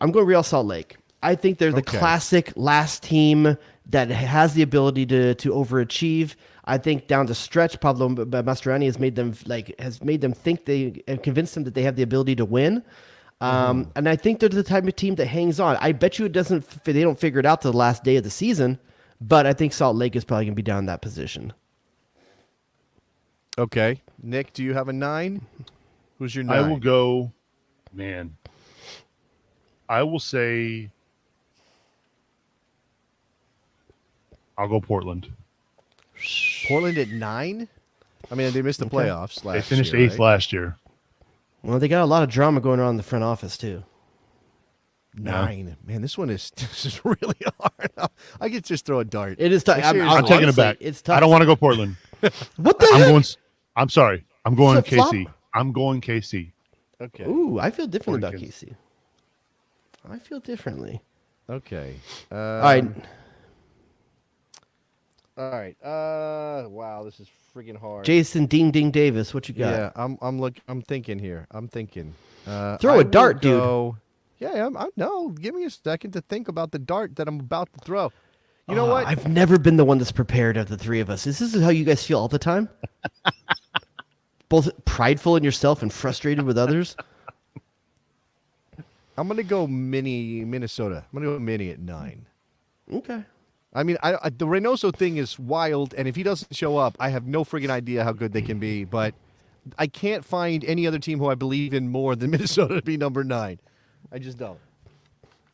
I'm going Real Salt Lake. I think they're the Okay. classic last team that has the ability to overachieve. I think down the stretch, Pablo Mastroeni has made them think convinced them that they have the ability to win. And I think they're the type of team that hangs on. I bet you they don't figure it out to the last day of the season, but I think Salt Lake is probably going to be down in that position. Okay, Nick, do you have a 9? Who's your 9? I will go, man. I will say, I'll go Portland. Portland at 9. I mean, they missed the playoffs last year. They finished right? 8th last year. Well, they got a lot of drama going on in the front office too. 9. Man, this is really hard. I could just throw a dart. It is tough. Seriously. I'm taking it honestly, back. It's tough. I don't want to go Portland. What the heck? I'm sorry. I'm going Flip-flop? KC. I'm going KC. Okay. Ooh, I feel differently about Oregon. KC. I feel differently. Okay. All right. All right. Wow, this is freaking hard. Jason Ding Ding Davis, what you got? Yeah, I'm thinking here. I'm thinking. Throw I a will dart, dude. go- Yeah, no. Give me a second to think about the dart that I'm about to throw. You know what? I've never been the one that's prepared of the three of us. Is this how you guys feel all the time? Both prideful in yourself and frustrated with others? I'm gonna go Minnesota. I'm gonna go mini at 9. Okay. I mean, the Reynoso thing is wild, and if he doesn't show up, I have no friggin' idea how good they can be. But I can't find any other team who I believe in more than Minnesota to be number 9. I just don't.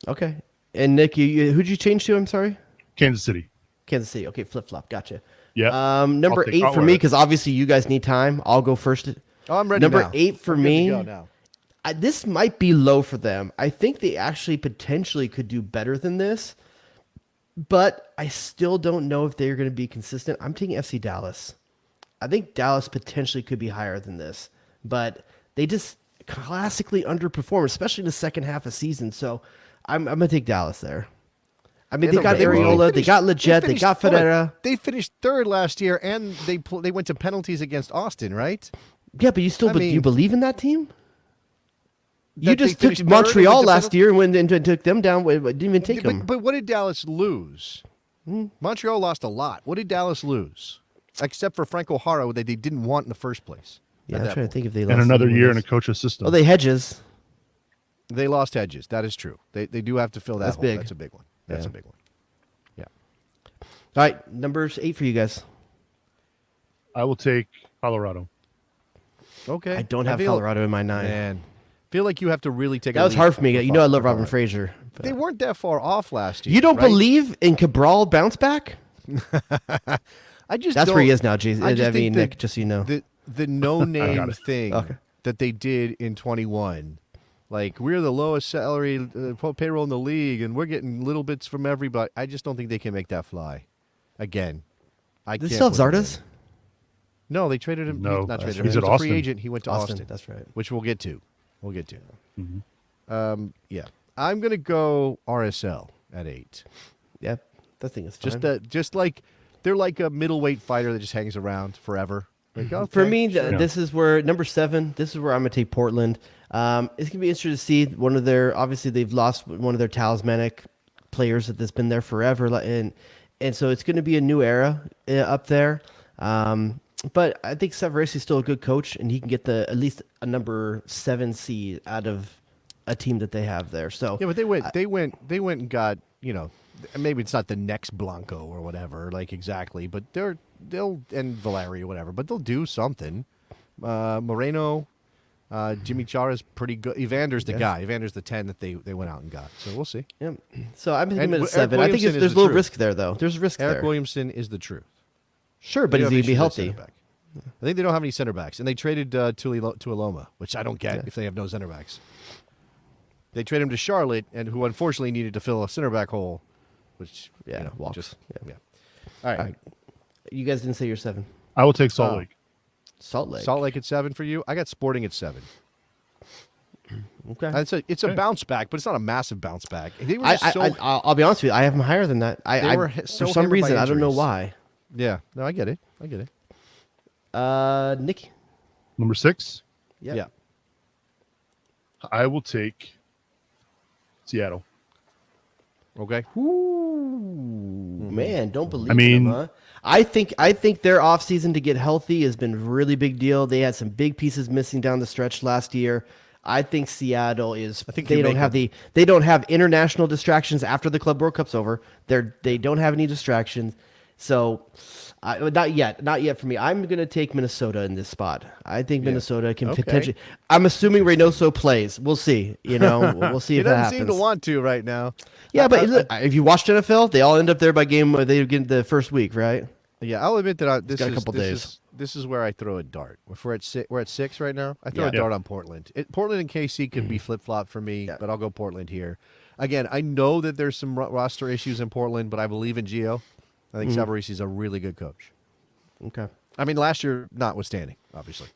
Okay. And Nick, who'd you change to? I'm sorry? Kansas City. Kansas City. Okay, flip-flop. Gotcha. Yeah. Number 8 for me, because obviously you guys need time. I'll go first. Oh, I'm ready Number now. 8 for I'm good to me. go now. This might be low for them. I think they actually potentially could do better than this, but I still don't know if they're going to be consistent. I'm taking FC Dallas. I think Dallas potentially could be higher than this, but they just classically underperform, especially in the second half of season. So I'm going to take Dallas there. I mean, Yeah, they got they Areola, they finished- got Leggett, they finished- got hold on. Federa. They finished 3rd last year, and they went to penalties against Austin, right? Yeah, but you still I do mean- you believe in that team? You That they just took finished third and went Montreal to last penalty- year and went and took them down. Didn't even take them. But what did Dallas lose? Montreal lost a lot. What did Dallas lose? Except for Frank O'Hara, that they didn't want in the first place. Yeah, at I'm that trying to point. think if they And lost another anyone year in else. a coach's system. Oh, they Hedges. They lost Hedges. That is true. They do have to fill that That's hole. big. That's a big one. That's Yeah. a big one. Yeah. All right, numbers 8 for you guys. I will take Colorado. Okay. I don't have feel- Colorado in my 9. Man, feel like you have to really take. That a was leap hard for me. You know I love for Robin Colorado. Fraser. but- They weren't that far off last year. You don't right? believe in Cabral bounce back? I just That's don't, where he is now, Jason. I, just think mean, Nick, just so you know. the no name it. thing Okay. that they did in 21. Like, we're the lowest salary payroll in the league, and we're getting little bits from everybody. I just don't think they can make that fly again. I They can't still have put him Zardes? in. No, they traded him. No, not traded him. he's He at was a free Austin. agent. He went to Austin. That's right. Which we'll get to. Mhm. Yeah. I'm gonna go RSL at 8. Yeah, that thing is fine. Just like they're like a middleweight fighter that just hangs around forever. Like, okay, For me, sure. this is where number 7. This is where I'm gonna take Portland. It's gonna be interesting to see one of their. Obviously, they've lost one of their talismanic players that's been there forever, and so it's gonna be a new era up there. But I think Savarese is still a good coach, and he can get at least a number 7 seed out of a team that they have there. So Yeah, but they went and got, maybe it's not the next Blanco or whatever, like exactly, but they'll and Valeri or whatever, but they'll do something. Moreno, Jimmy Chara's pretty good. Evander's the guy. Evander's the 10 that they went out and got. So we'll see. yeah. So I'm thinking And at Eric 7. I think Williamson is there's a the little truth. risk there, though. There's risk Eric there. Williamson is the truth. Sure, but They is have he gonna be issues at healthy? center back. I think they don't have any center backs, and they traded Tuiloma, which I don't get if they have no center backs. They traded him to Charlotte, and who unfortunately needed to fill a center back hole, which walks. just Yeah. All right. All right. You guys didn't say you're 7. I will take Salt Oh. Lake. Salt Lake. Salt Lake at 7 for you. I got Sporting at 7. Okay. It's a bounce back, but it's not a massive bounce back. They were I, just so I'll be honest with you. I have them higher than that. They were so for some hammered by reason, I don't know injuries. why. yeah. No, I get it. Nick. Number 6, Yep. Yeah. I will take Seattle. Okay. Man, don't believe I mean- them, huh? I think their offseason to get healthy has been a really big deal. They had some big pieces missing down the stretch last year. I think Seattle is. think they you don't make have they don't have international distractions after the Club World Cup's over. They don't have any distractions. So, not yet for me. I'm going to take Minnesota in this spot. I think Minnesota can Okay. potentially. I'm assuming Reynoso plays. We'll see. We'll see He if that doesn't happens. seem to want to right now. Yeah, but if you watched NFL, they all end up there by game. They get the first week, right? Yeah, I'll admit that this got a is couple this days. is this is where I throw a dart. If we're at 6 right now, I throw Yeah. a dart on Portland. Portland and KC could be flip flop for me, but I'll go Portland here. Again, I know that there's some roster issues in Portland, but I believe in Gio. I think Savarese is a really good coach. Okay. I mean, last year notwithstanding, obviously.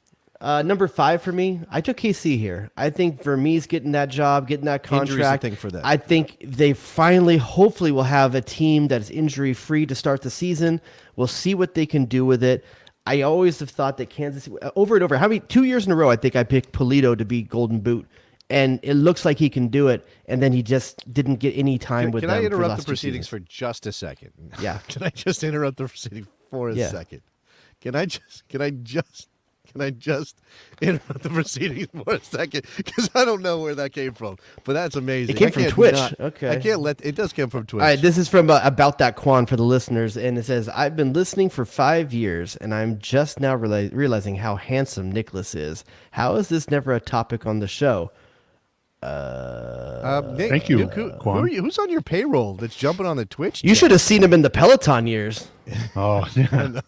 Number 5 for me, I took KC here. I think Vermees getting that job, getting that Injury's the contract. thing for them. I think they finally, hopefully, will have a team that is injury free to start the season. We'll see what they can do with it. I always have thought that Kansas City, over and over, 2 years in a row, I think I picked Polito to be Golden Boot. And it looks like he can do it, and then he just didn't get any time with Can them. I for interrupt last the 2 proceedings seasons. for just a second? Yeah. Can I just interrupt the proceedings for a Yeah. second? Can I just interrupt the proceedings for a second? Because I don't know where that came from, but that's amazing. It came I from can't Twitch. not- Okay. I can't let it does come from Twitch. All right, this is from About That Quan for the listeners, and it says, I've been listening for 5 years, and I'm just now realizing how handsome Nicholas is. How is this never a topic on the show? Nick, Thank you, Nick, Quan. who's on your payroll that's jumping on the Twitch? You chat? should have seen him in the Peloton years. Oh, yeah.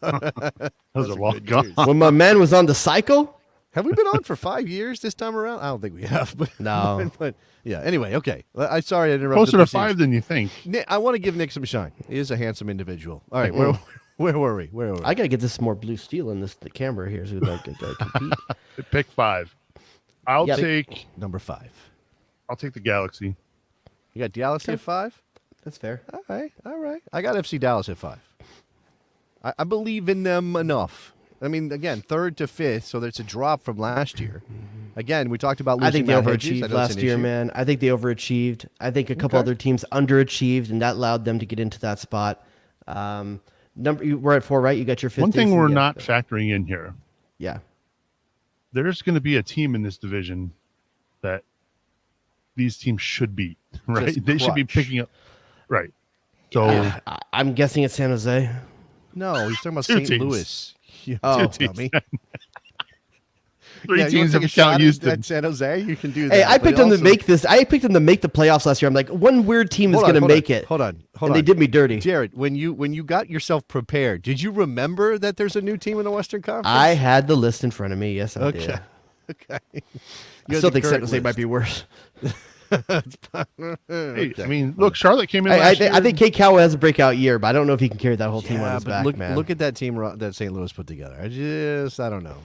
Those are long good gone. news. When my man was on the cycle? Have we been on for 5 years this time around? I don't think we have. But, No. but yeah. Anyway, okay. I'm sorry I interrupted. Closer the to proceedings. 5 than you think. Nick, I want to give Nick some shine. He is a handsome individual. All right, where were we? Where were we? I got to get this more blue steel in the camera here so that I can compete. Pick 5. I'll Yeah. take Number 5. the Galaxy. You got Dallas at 5? That's fair. All right. I got FC Dallas at 5. I believe in them enough. I mean, again, 3rd to 5th, so there's a drop from last year. Again, we talked about losing I think they Matt Hedges. I overachieved know it's last an year, issue. man. I think they overachieved. I think a couple Okay. other teams underachieved, and that allowed them to get into that spot. We're at 4, right? You got your 5th. One thing Jason? we're Yeah. not factoring in here, Yeah. there's going to be a team in this division that these teams should beat, right? Just They should be crush. picking up, right? So I'm guessing it's San Jose. No, he's talking about Two St. teams. Louis. You Oh. dummy. three Yeah, you teams wanna have take a shot count Houston. at San Jose. You can do that. Hey, I but picked them to also- make this. I picked them to make the playoffs last year. I'm like, one weird team is Hold on, going to hold on, make it. Hold on. And they did me dirty. Jared, when you got yourself prepared, did you remember that there's a new team in the Western Conference? I had the list in front of me. Yes, I Okay. did. Okay. I still think San Jose might be worse. Hey, I mean, look, Charlotte came in I last year. think Kate Cowell has a breakout year, but I don't know if he can carry that whole team on his but back, look, man. look at that team that St. Louis put together. I don't know.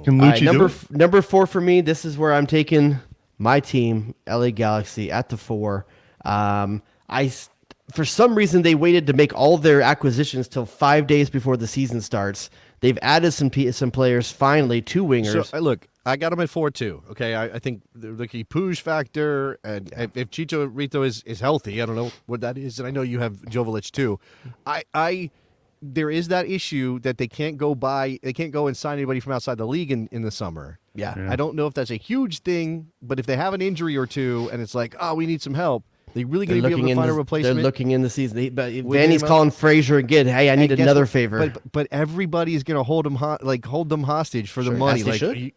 Can All right, Lucci do it? number 4 for me. This is where I'm taking my team, LA Galaxy, at the 4. For some reason, they waited to make all their acquisitions till 5 days before the season starts. They've added some players, finally, 2 wingers. So, look, I got him at 4 too. Okay, I think the Puig factor, and if Chito Rito is healthy, I don't know what that is, and I know you have Jovic too. There is that issue that they can't go and sign anybody from outside the league in the summer. Yeah. I don't know if that's a huge thing, but if they have an injury or two, and it's like, oh, we need some help, they really going to be able to find a replacement. They're looking in the season. But With Vanny's him calling Frazier again. Hey, I need guess another what? favor. But everybody is going to hold them hostage for the Sure, money. as they Like, should.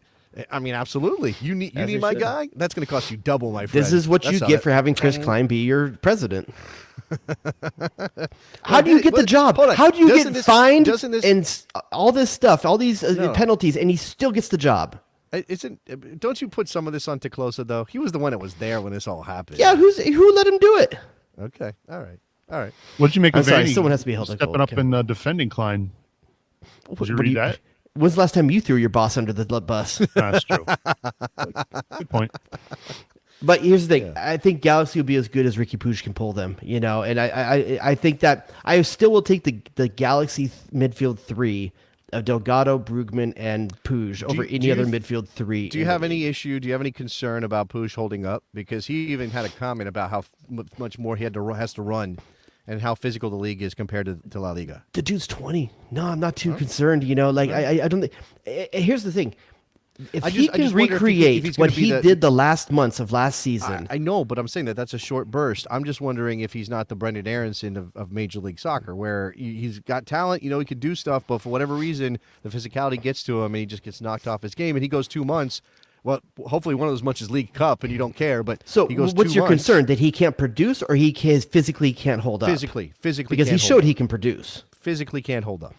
I mean, absolutely. You need As they my should. guy. That's going to cost you double, my friend. This is what you That's get for having Chris Klein be your president. How do you get the Wait, job? hold on. How do you Doesn't get this- fined doesn't this- and all this stuff, all these No. penalties, and he still gets the job? Don't you put some of this on Teclosa though? He was the one that was there when this all happened. Yeah, who let him do it? Okay. All right. What did you make I'm of sorry, Vanny someone has to be held stepping accountable. up and defending Klein? Did you But read that? When's the last time you threw your boss under the bus? That's true. Good point. But here's the thing: I think Galaxy will be as good as Ricky Puig can pull them. And I think that I still will take the Galaxy midfield 3 of Delgado, Brugman, and Puig over do any you other th- midfield 3. Do you have any issue? Do you have any concern about Puig holding up? Because he even had a comment about how much more he has to run, and how physical the league is compared to La Liga. The dude's 20. No, I'm not too concerned. I don't think. Here's the thing. If I he just can wonder if recreate he's what gonna be he the- did the last months of last season, I know, but I'm saying that's a short burst. I'm just wondering if he's not the Brendan Aronson of Major League Soccer, where he's got talent, he can do stuff, but for whatever reason, the physicality gets to him and he just gets knocked off his game, and he goes 2 months. Well, hopefully one of those much as League Cup, and you don't care, but so he goes what's 2 your months. concern? That he can't produce, or he physically can't hold up? Physically, because can't he hold showed up. he can produce. Physically can't hold up.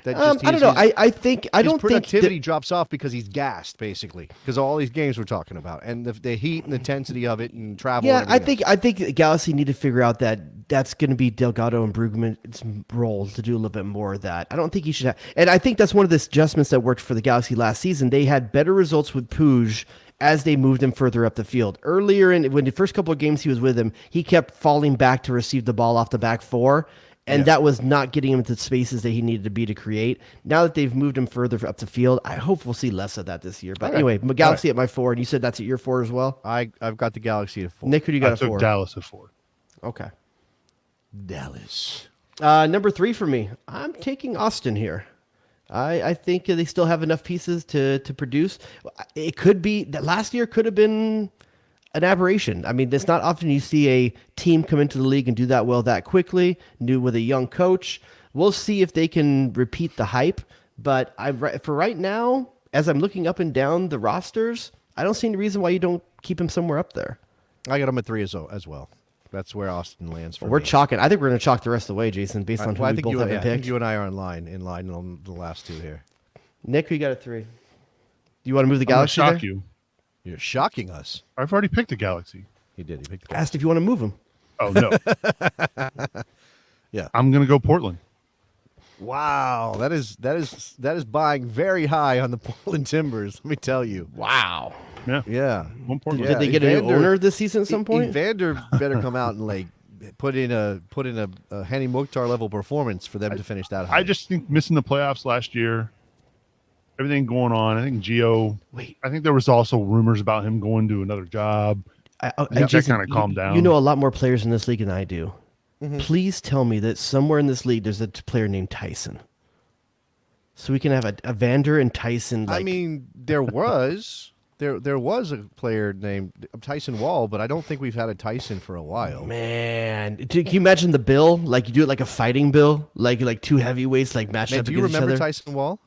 That I don't know. I don't think his productivity that, drops off because he's gassed, basically, because of all these games we're talking about, and the heat and the intensity of it, and travel. Yeah, and I everything think the Galaxy need to figure out that's going to be Delgado and Brugman's role to do a little bit more of that. I don't think he should have. And I think that's one of the adjustments that worked for the Galaxy last season. They had better results with Puig as they moved him further up the field. Earlier, when the first couple of games he was with him, he kept falling back to receive the ball off the back 4. And that was not getting him into the spaces that he needed to be to create. Now that they've moved him further up the field, I hope we'll see less of that this year. But anyway, Galaxy at my 4, and you said that's at your 4 as well? I've got the Galaxy at 4. Nick, who do you got I at took 4? Dallas at 4. Okay. Dallas. Number 3 for me, I'm taking Austin here. I think they still have enough pieces to produce. It could be that last year could have been an aberration. I mean, it's not often you see a team come into the league and do that well that quickly, new with a young coach. We'll see if they can repeat the hype. But for right now, as I'm looking up and down the rosters, I don't see any reason why you don't keep him somewhere up there. I got him at 3 as well. That's where Austin lands for We're me. chalking. I think we're going to chalk the rest of the way, Jason, based on who I we think both you, have I picked. think you and I are in line on the last 2 here. Nick, who you got at 3? Do you want to move the I'm gonna Galaxy shock there? you. You're shocking us. I've already picked the Galaxy. He did. He picked the Asked if you want to move him. Oh no. Yeah. I'm gonna go Portland. Wow, that is buying very high on the Portland Timbers. Let me tell you. Wow. Yeah. Yeah. One Portland. Yeah. Did they get a new Evander- owner this season at some point? Evander better come out and put in a Hani Mukhtar level performance for them to finish that high. I just think missing the playoffs last year, everything going on. I think Gio. Wait. I think there was also rumors about him going to another job. That Jason, kinda calmed down. You know a lot more players in this league than I do. Please tell me that somewhere in this league there's a player named Tyson. So we can have a Vander and Tyson. I mean, there was a player named Tyson Wall, but I don't think we've had a Tyson for a while. man, can you imagine the bill? Like you do it like a fighting bill, like 2 heavyweights matched Man, up do you against each remember other. Tyson Wall?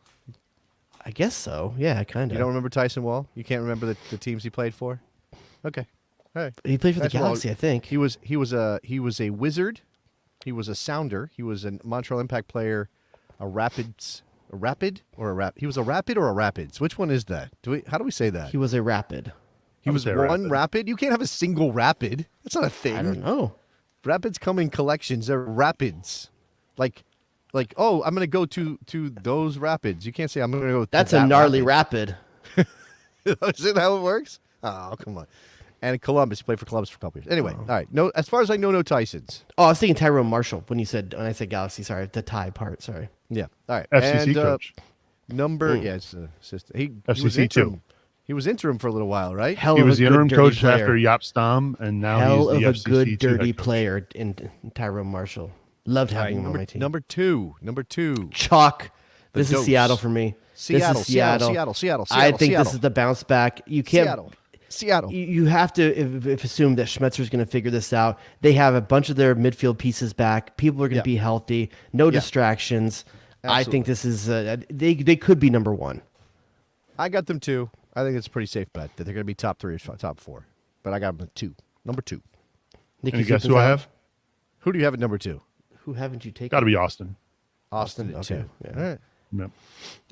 I guess so. Yeah, kind You of. don't remember Tyson Wall? You can't remember the teams he played for? Okay. All right. He played for the Tyson Wall- Galaxy, I think. He was a wizard. He was a sounder. He was a Montreal Impact player, he was a rapid or a rapids. Which one is that? How do we say that? He was a Rapid. He was say one rapid. You can't have a single rapid. That's not a thing. I don't know. Rapids come in collections. They're rapids. Like, oh, I'm gonna go to those rapids. You can't say I'm gonna go. That's to a that gnarly rapid. rapid. Is it how it works? Oh, come on. And Columbus, he played for Columbus for a couple years. Anyway, all right. No, as far as I know, no Tysons. Oh, I was thinking Tyrone Marshall when I said Galaxy. Sorry, the tie part. Sorry. Yeah. All right. FCC and, coach. Number, yeah, it's assistant. He was FCC interim. too. He was interim for a little while, right? Hell He of was a the good interim dirty coach player. after Yap Stam, and now Hell he's of the a FCC good two dirty head coach. player in Tyrone Marshall. Loved All right, having him on my team. number two. Chalk. This Dose. is Seattle for me. Seattle, This is Seattle. Seattle. I think Seattle. this is the bounce back. You can't. Seattle. You have to if assume that Schmetzer's going to figure this out. They have a bunch of their midfield pieces back. People are going to be healthy. No distractions. I think this is they could be number one. I got them two. I think it's a pretty safe bet that they're going to be top three or top four. But I got them at two. Number two. Nicky, And guess who I have? Who do you have at number two? Who haven't you taken? Got to be Austin. Austin at Okay. two. Yeah. All right. Yep.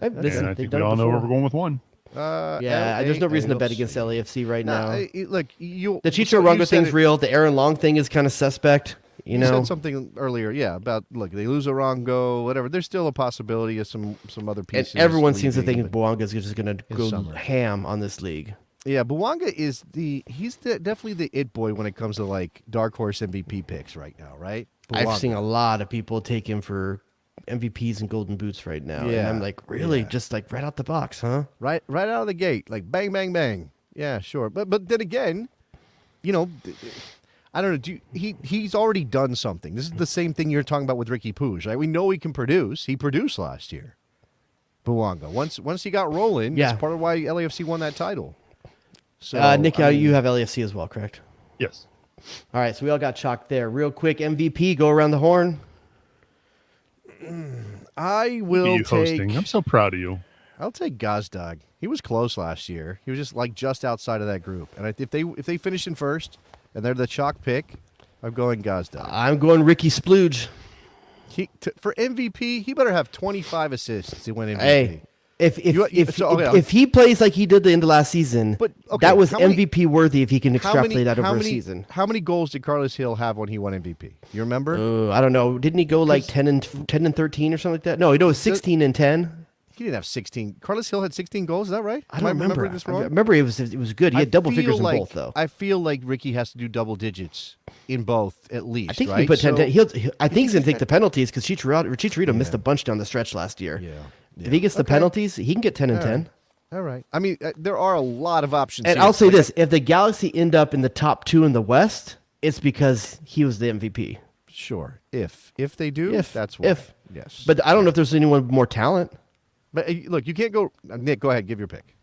Listen, And I they've think done we it all know where before. we're going with one. Yeah, there's no reason to bet against LAFC right now. Look, The Chicho Runga thing's real. The Aaron Long thing is kind of suspect. You know, said something earlier, about look, they lose Orongo, whatever. There's still a possibility of some other and pieces. everyone seems to leaving, think but- Bouanga is just going to go summer. ham on this league. Yeah, Bouanga is definitely the it boy when it comes to like dark horse MVP picks right now, right? I've Bouanga. seen a lot of people take him for MVPs and golden boots right now. And Yeah, I'm like, really? yeah. Just like right out the box, huh? right out of the gate, like bang, bang, bang. Yeah, sure. But then again, I don't know. He's already done something. This is the same thing you're talking about with Ricky Puig, right? We know he can produce. He produced last year. Bouanga. Once he got rolling, Yeah. that's part of why LAFC won that title. So Nick, I mean, you have LAFC as well, correct? Yes. All right, so we all got chalked there. Real quick, MVP, go around the horn. I Look will at you take. hosting. I'm so proud of you. I'll take Gazdag. He was close last year. He was just outside of that group. And if they finish in first and they're the chalk pick, I'm going Gazdag. I'm going Ricky Splooge. For MVP, he better have 25 assists to win MVP. Hey, okay. if he plays like he did the end of last season, But, okay, that was how many- MVP worthy if he can How extrapolate that over how a many, season. How many goals did Carlos Hill have when he won MVP? You remember? I don't know. Didn't he go like 10 and 13 or something like that? No, it was 16 and 10. He didn't have 16. Carlos Hill had 16 goals. Is that right? I Am don't remember. remembering this wrong? I remember it was good. He had double figures in like, both, though. I feel like Ricky has to do double digits in both at least. I think right? he put 10. So- I think he's going to take the penalties because Chicharito missed a bunch down the stretch last year. Yeah. If he gets the penalties, he can get 10 and 10. All right. I mean, there are a lot of options. And here. I'll say Like, this: if the Galaxy end up in the top 2 in the West, it's because he was the MVP. Sure. If they do, If that's why. if Yes. but I don't know if there's anyone more talent. But look, you can't go. Nick, go ahead. Give your pick.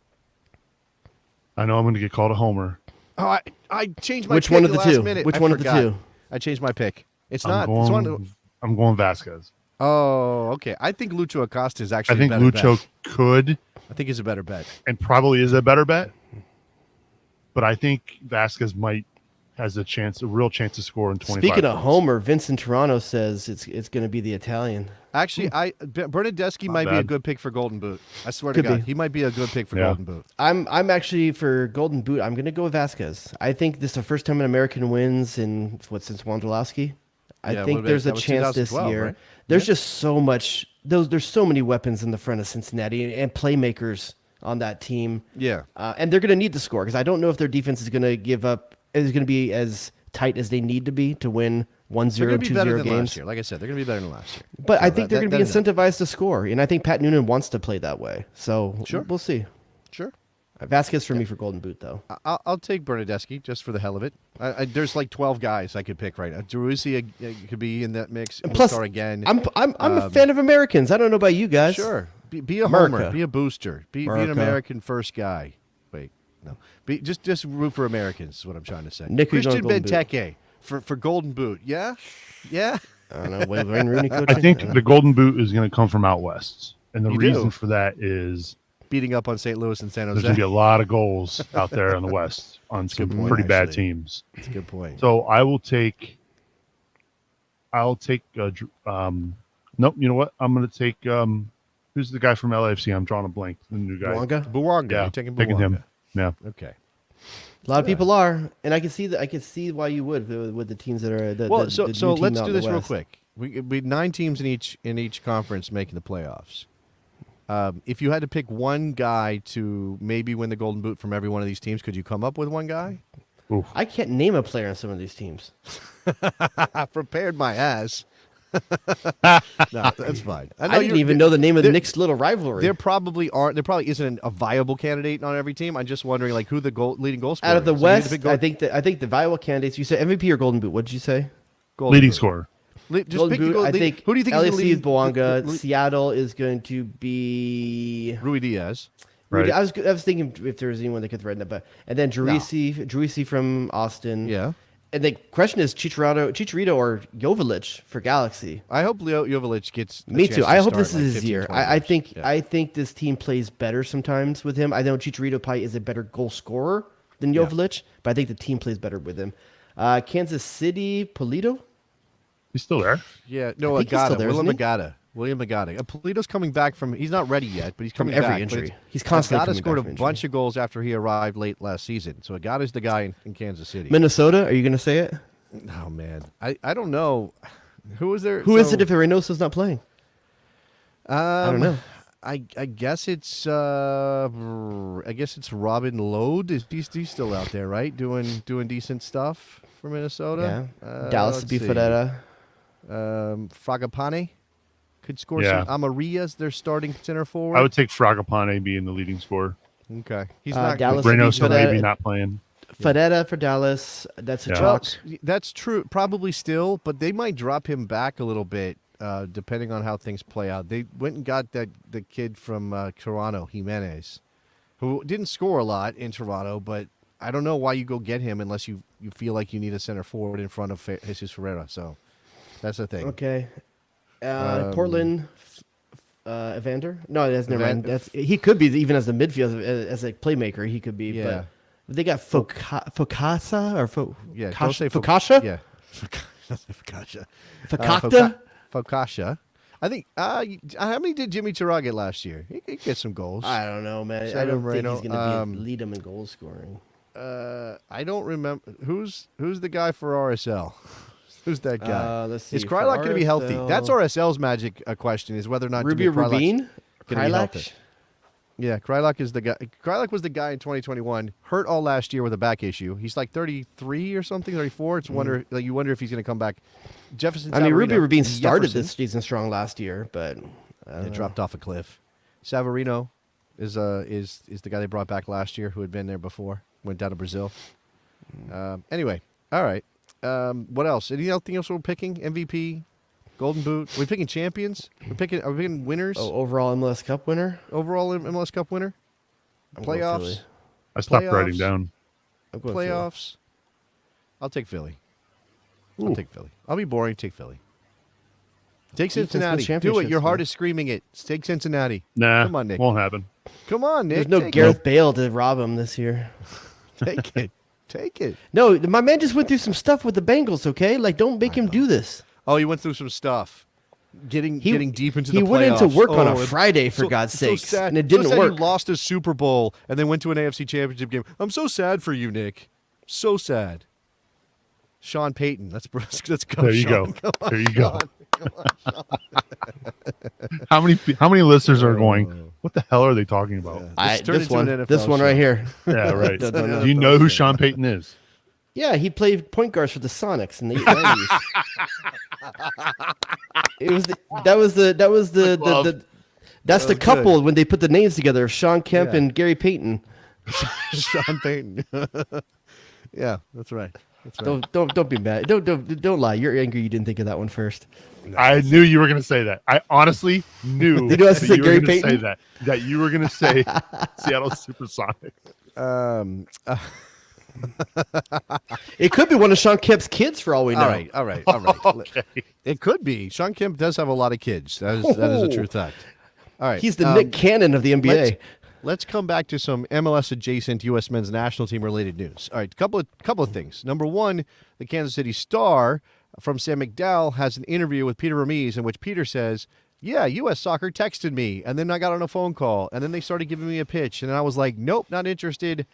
I know I'm going to get called a homer. Oh, I changed my Which pick one at of the last two? minute. Which I one of the forgot. two? I changed my pick. It's I'm not. It's one going, of I'm going Vasquez. oh, okay. I think Lucho Acosta is actually I think a better Lucho bet. could I think he's a better bet. and probably is a better bet. But I think Vasquez has a real chance to score in 25. Speaking of points. Homer, Vincent Toronto says it's going to be the Italian. Actually, Bernadeschi might be a bad. good pick for Golden Boot. I swear Could to God, be. he might be a good pick for Yeah. Golden Boot. I'm actually for Golden Boot. I'm going to go with Vasquez. I think this is the first time an American wins since Wondolowski. I Yeah, think there's a that was chance this 2012, year. right? There's just so much. There's so many weapons in the front of Cincinnati and playmakers on that team. Yeah. And they're going to need to score because I don't know if their defense is going to give up. Is going to be as tight as they need to be to win 1-0, They're going to be better 2-0 than games. last year. Like I said, they're going to be better than last year. But So I think they're going to be that is it. incentivized to score, and I think Pat Noonan wants to play that way. So Sure. we'll see. Sure. Vasquez for me for Golden Boot, though. I'll take Bernadeschi just for the hell of it. There's like 12 guys I could pick right now. Jeruzzi could be in that mix. And He'll plus, start again. I'm a fan of Americans. I don't know about you guys. Sure. Be a America. homer. Be a booster. Be an America. American first guy. Wait, no. Just root for Americans is what I'm trying to say. Nick, who's Christian going Golden Boot? Benteke for Golden Boot. Yeah? Yeah? I don't know. Wayne Rooney coaching. I think the Golden Boot is going to come from out west. And the You reason do? for that is Beating up on St. Louis and San there's Jose. going to be a lot of goals out there in the west on a good some point, pretty bad actually. teams. That's a good point. So I'll take nope, you know what? I'm going to take who's the guy from LAFC? I'm drawing a blank. The new guy. Bouanga? Bouanga. Yeah, You're taking taking Bouanga. him. Yeah. Okay. A lot of people are, and I can see that. I can see why you would with the teams that are. The so new team let's out do in the this real West. quick. We 9 teams in each conference making the playoffs. If you had to pick one guy to maybe win the Golden Boot from every one of these teams, could you come up with one guy? I can't name a player on some of these teams. I prepared my ass. No, that's fine. I didn't even know the name of there- Nick's little rivalry. There probably isn't a viable candidate on every team. I'm just wondering like who the leading goal scorer Out of the is. So you had to West, pick I think the viable candidates. You said MVP or Golden Boot. What did you say? Golden Leading Boot. scorer. Just Golden pick the Boot. goal- I lead- think who do you think is LAC the is leading? Boanga. Seattle is going to be. Rui Diaz. Right. I was thinking if there was anyone that could threaten that, but and then Druisi from Austin. Yeah. And the question is Chicharito or Joveljic for Galaxy. I hope Leo Joveljic gets. a Me chance too. to I hope start, this like, is his 15, year. 20 I games. think Yeah. I think this team plays better sometimes with him. I know Chicharito probably is a better goal scorer than Joveljic, but I think the team plays better with him. Kansas City, Polito. He's still there. Yeah, no, I think he's still Agata. there, William isn't he? Agata. William Agata. Polito's coming back from. He's not ready yet, but he's From coming every back. injury. But He's constantly Agata coming scored back a from bunch injury. of goals after he arrived late last season. So Agata's the guy in Kansas City. Minnesota, are you going to say it? Oh man, I don't know. Who is there? Who is it if Reynoso's not playing? I don't know. I guess it's Robin Lode. He's still out there, right? Doing decent stuff for Minnesota. Yeah. Dallas let's would be see. Fedetta. Fragapane could score Yeah. some. Amaria's their starting center forward. I would take Fragapane being the leading scorer. Okay, he's Uh, not. Dallas would be Reynoso Fedetta. maybe not playing. Fedetta for Dallas. That's a Yeah. Well, chalk. that's true. Probably still, but they might drop him back a little bit, depending on how things play out. They went and got the kid from Toronto, Jimenez, who didn't score a lot in Toronto, but I don't know why you go get him unless you feel like you need a center forward in front of Jesus Ferreira. So that's the thing. Okay. Portland, Evander? No, that's never mind. He could be even as a midfield, as a playmaker. He could be. Yeah. But they got Focasa or Yeah, don't say Focaccia? Yeah, Focaccia. Fakakta? Focaccia. I think. How many did Jimmy Chirag get last year? He could get some goals. I don't know, man. I Seven don't think Moreno, he's going to lead them in goal scoring. I don't remember who's the guy for RSL. Who's that guy? Let's see. Is For Krylock going to be healthy? RSL, That's RSL's magic question: is whether or not Rubio Krylak's Rubin? gonna be healthy. Krylak? Yeah, Krylock is the guy. Krylock was the guy in 2021, hurt all last year with a back issue. He's like 33 or something, 34. It's you wonder if he's going to come back. Jefferson. I mean, Rubio Savarino- Rubin started Jefferson, this season strong last year, but It dropped off a cliff. Savarino is the guy they brought back last year, who had been there before. Went down to Brazil. Anyway, all right. What else? Anything else we're picking? MVP, Golden Boot. Are we picking champions? Are we picking winners? overall MLS Cup winner? Overall MLS Cup winner? I'm going Playoffs? Philly. I stopped Playoffs. writing down. I'm going Philly. Playoffs? I'll take Philly. Ooh. I'll take Philly. I'll be boring. Take Philly. Take Defense wins Cincinnati. Do it. championships, Your heart man. is screaming it. Take Cincinnati. Nah, Come on, Nick. won't happen. Come on, Nick. There's no Take Gareth Bale to rob him this year. it. Take it. Take it. No, my man just went through some stuff with the Bengals, okay? Like, don't make him do this. Oh, he went through some stuff. Getting deep into the He went playoffs. into work on a and- Friday, for God's sakes, and it didn't so sad work. He lost a Super Bowl and then went to an AFC Championship game. I'm so sad for you, Nick. So sad. Sean Payton. Let's go. There you Sean. go. There you go. How many listeners are going? What the hell are they talking about? Turn This into an one NFL right show. here. Yeah, right. No, no, no. Do you know who Sean Payton is? Yeah, he played point guards for the Sonics in the 90s. That's the couple when they put the names together of Sean Kemp Yeah. and Gary Payton. Sean Payton. Yeah, that's right. That's right. Don't be mad. Don't lie. You're angry. You didn't think of that one first. I knew you were going to say that. I honestly knew Did you also that say you were Gary going to say Payton? that you were going to say Seattle Supersonics. It could be one of Sean Kemp's kids for all we know. All right. Okay. It could be. Sean Kemp does have a lot of kids. That is a true fact. All right. He's the Nick Cannon of the NBA. Let's come back to some MLS adjacent U.S. men's national team related news. All right, couple of things. Number one, the Kansas City Star from Sam McDowell has an interview with Peter Ramiz in which Peter says, "Yeah, U.S. Soccer texted me, and then I got on a phone call, and then they started giving me a pitch, and then I was like, nope, not interested.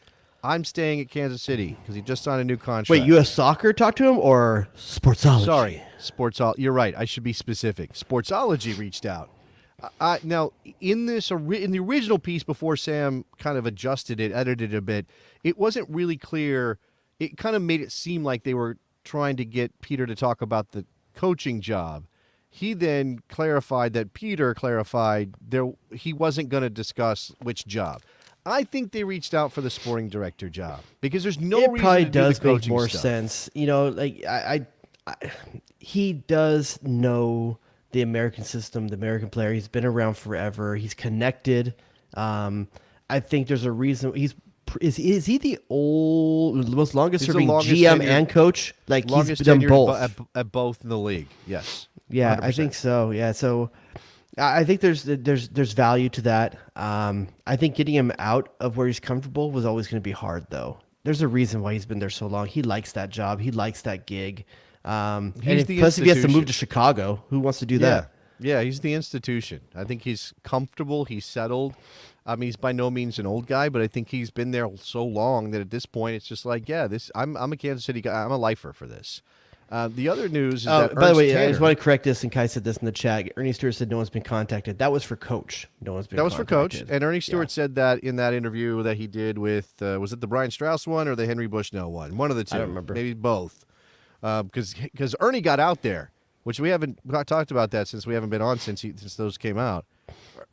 I'm staying at Kansas City because he just signed a new contract. Wait, U.S. Soccer talked to him or Sportsology? Sorry, You're right. I should be specific. Sportsology reached out. Now, in the original piece before Sam kind of adjusted it, edited it a bit, it wasn't really clear. It kind of made it seem like they were trying to get Peter to talk about the coaching job. He then clarified that Peter clarified he wasn't going to discuss which job. I think they reached out for the sporting director job because there's no reason probably to do does the make coaching more stuff. sense. You know, like he does know the American system, the American player. He's been around forever. He's connected. I think there's a reason is he the most longest serving GM and coach? Like he's done both at both in the league. Yes. Yeah, 100%. I think so. Yeah, so I think there's value to that. I think getting him out of where he's comfortable was always going to be hard, though. There's a reason why he's been there so long. He likes that job. He likes that gig. Plus, if he has to move to Chicago, who wants to do that? Yeah, he's the institution. I think he's comfortable. He's settled. I mean, he's by no means an old guy, but I think he's been there so long that at this point, it's just like, yeah, I'm a Kansas City guy. I'm a lifer for this. The other news is that by the way, Tanner, I just want to correct this, and Kai said this in the chat. Ernie Stewart said no one's been contacted. That was for coach. No one's been. That was for coach, contacted. and Ernie Stewart said that in that interview that he did with was it the Brian Strauss one or the Henry Bushnell one? One of the two. I don't remember. Maybe both. Because Ernie got out there, which we haven't talked about that since we haven't been on since those came out.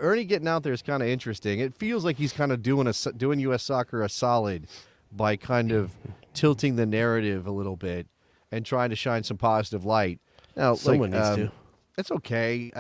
Ernie getting out there is kind of interesting. It feels like he's kind of doing U.S. Soccer a solid by kind of tilting the narrative a little bit and trying to shine some positive light. Now, Someone needs to. It's okay.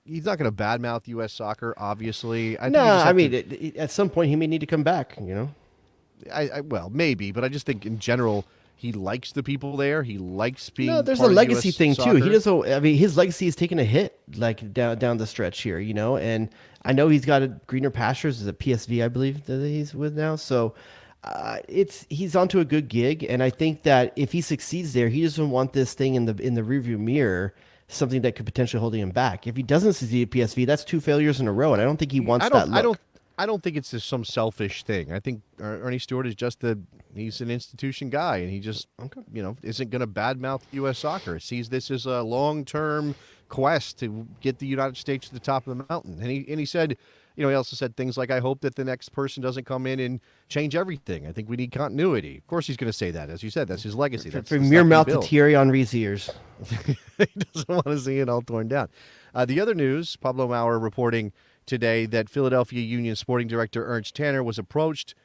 He's not going to badmouth U.S. Soccer, obviously. At some point he may need to come back. You know. Well, maybe, but I just think in general he likes the people there. He likes being. No, there's a part of legacy US thing soccer. too. He doesn't. I mean, his legacy is taking a hit like down the stretch here. You know, and I know he's got a greener pastures as a PSV, I believe that he's with now. So. He's onto a good gig, and I think that if he succeeds there, he doesn't want this thing in the rearview mirror, something that could potentially hold him back. If he doesn't succeed at PSV, that's 2 failures in a row, and I don't think he wants that look. I don't think it's just some selfish thing. I think Ernie Stewart is just he's an institution guy, and he just isn't going to badmouth U.S. Soccer. Sees this as a long-term quest to get the United States to the top of the mountain, and he said. He also said things like, I hope that the next person doesn't come in and change everything. I think we need continuity. Of course he's going to say that. As you said, that's his legacy. That's from your mouth to Thierry Henry's ears. He doesn't want to see it all torn down. The other news, Pablo Maurer reporting today that Philadelphia Union sporting director Ernst Tanner was approached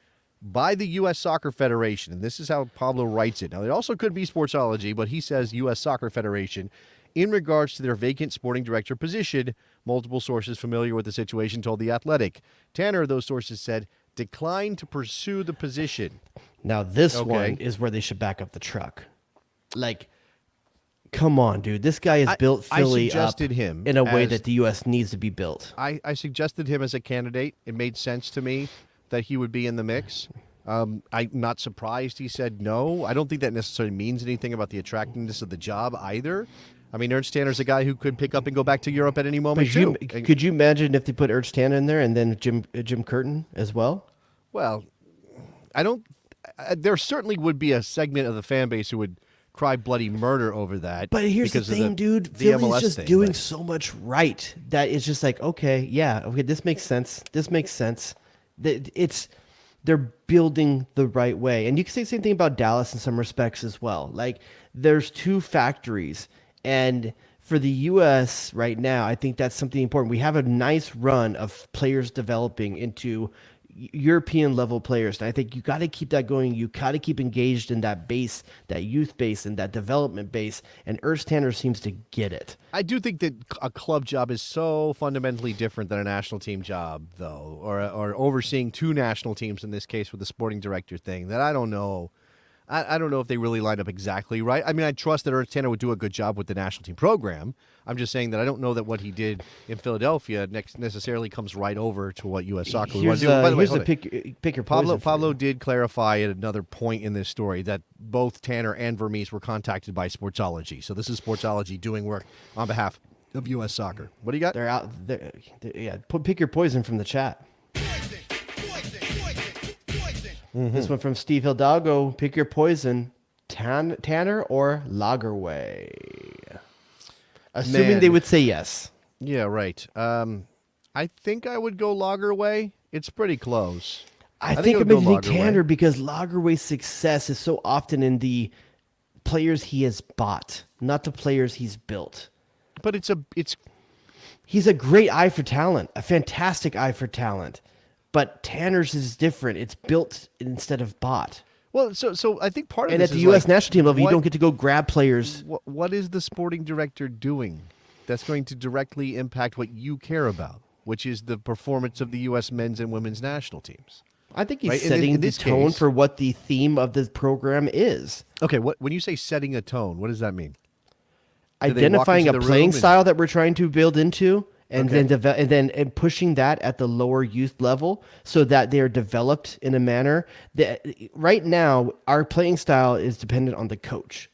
by the U.S. Soccer Federation. And this is how Pablo writes it. Now, it also could be Sportsology, but he says U.S. Soccer Federation in regards to their vacant sporting director position. Multiple sources familiar with the situation told The Athletic. Tanner, those sources said, declined to pursue the position. Now, this one is where they should back up the truck. Like, come on, dude. This guy has built Philly up in a way that the U.S. needs to be built. I suggested him as a candidate. It made sense to me that he would be in the mix. I'm not surprised he said no. I don't think that necessarily means anything about the attractiveness of the job either. I mean, Ernst Tanner's a guy who could pick up and go back to Europe at any moment, too. Could you imagine if they put Ernst Tanner in there and then Jim Curtin as well? Well, I don't. There certainly would be a segment of the fan base who would cry bloody murder over that. But here's the thing, dude. Philly's just doing so much right that it's just like, okay, this makes sense. This makes sense. They're building the right way. And you can say the same thing about Dallas in some respects as well. Like, there's 2 factories. And for the U.S. right now, I think that's something important. We have a nice run of players developing into European-level players. And I think you got to keep that going. You got to keep engaged in that base, that youth base, and that development base. And Ernst Tanner seems to get it. I do think that a club job is so fundamentally different than a national team job, though, or overseeing 2 national teams in this case with the sporting director thing, that I don't know. I don't know if they really line up exactly right. I mean, I trust that Ernst Tanner would do a good job with the national team program. I'm just saying that I don't know that what he did in Philadelphia necessarily comes right over to what U.S. Soccer would want to do. By the way, pick your poison. Pablo did clarify at another point in this story that both Tanner and Vermees were contacted by Sportsology. So this is Sportsology doing work on behalf of U.S. Soccer. What do you got? They're out. Pick your poison from the chat. This one from Steve Hidalgo. Pick your poison, Tanner or Lagerway. Assuming Man. they would say yes. Yeah, right. I think I would go Lagerway. It's pretty close. I think think I I'm would go going to take Lagerway. Tanner because Lagerway's success is so often in the players he has bought, not the players he's built. But it's He's a great eye for talent, a fantastic eye for talent. But Tanner's is different. It's built instead of bought. well. So I think part of And this at the is U.S. like, national team level, you what- don't get to go grab players. What is the sporting director doing that's going to directly impact what you care about, which is the performance of the U.S. men's and women's national teams? I think he's Right, in setting the this tone case- for what the theme of the program is. Okay, when you say setting a tone, what does that mean? Do they walk Identifying a into the playing room and- style that we're trying to build into, and Okay. then pushing that at the lower youth level so that they are developed in a manner that right now our playing style is dependent on the coach.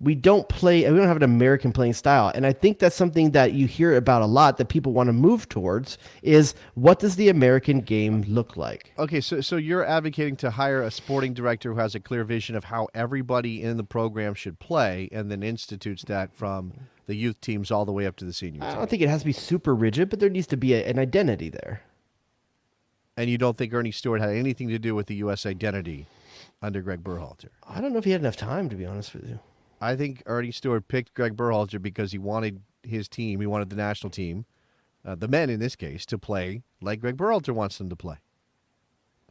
We don't have an American playing style. And I think that's something that you hear about a lot that people want to move towards is what does the American game look like? Okay, so you're advocating to hire a sporting director who has a clear vision of how everybody in the program should play, and then institutes that from the youth teams all the way up to the senior I team. don't think it has to be super rigid, but there needs to be an identity there. And you don't think Ernie Stewart had anything to do with the U.S. identity under Greg Berhalter? I don't know if he had enough time, to be honest with you. I think Ernie Stewart picked Greg Berhalter because he wanted his team, he wanted the national team, the men in this case, to play like Greg Berhalter wants them to play.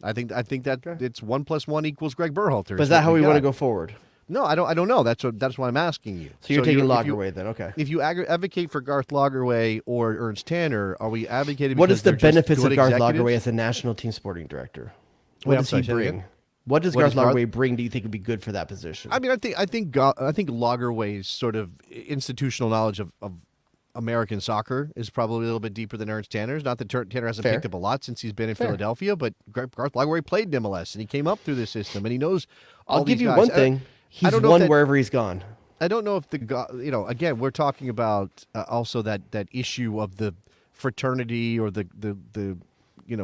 I think that it's 1 + 1 = Greg Berhalter. But is that how we want to go forward? No, I don't know. That's why I'm asking you. So you're taking if you- Lagerway then, okay. If you advocate for Garth Lagerway or Ernst Tanner, are we advocating? What because is the they're just benefits good of Garth executives? Lagerway as a national team sporting director? Wait, What I'm does sorry, he say that bring? again? What does What Garth does Garth- Lagerway bring? Do you think would be good for that position? I mean, I think Lagerway's sort of institutional knowledge of American soccer is probably a little bit deeper than Ernst Tanner's. Not that Tanner hasn't Fair. picked up a lot since he's been in Fair. Philadelphia, but Garth Lagerway played in MLS and he came up through the system and he knows. All I'll give these you guys. one thing. He's don't know if won that- wherever he's gone. I don't know if again, we're talking about also that issue of the fraternity or the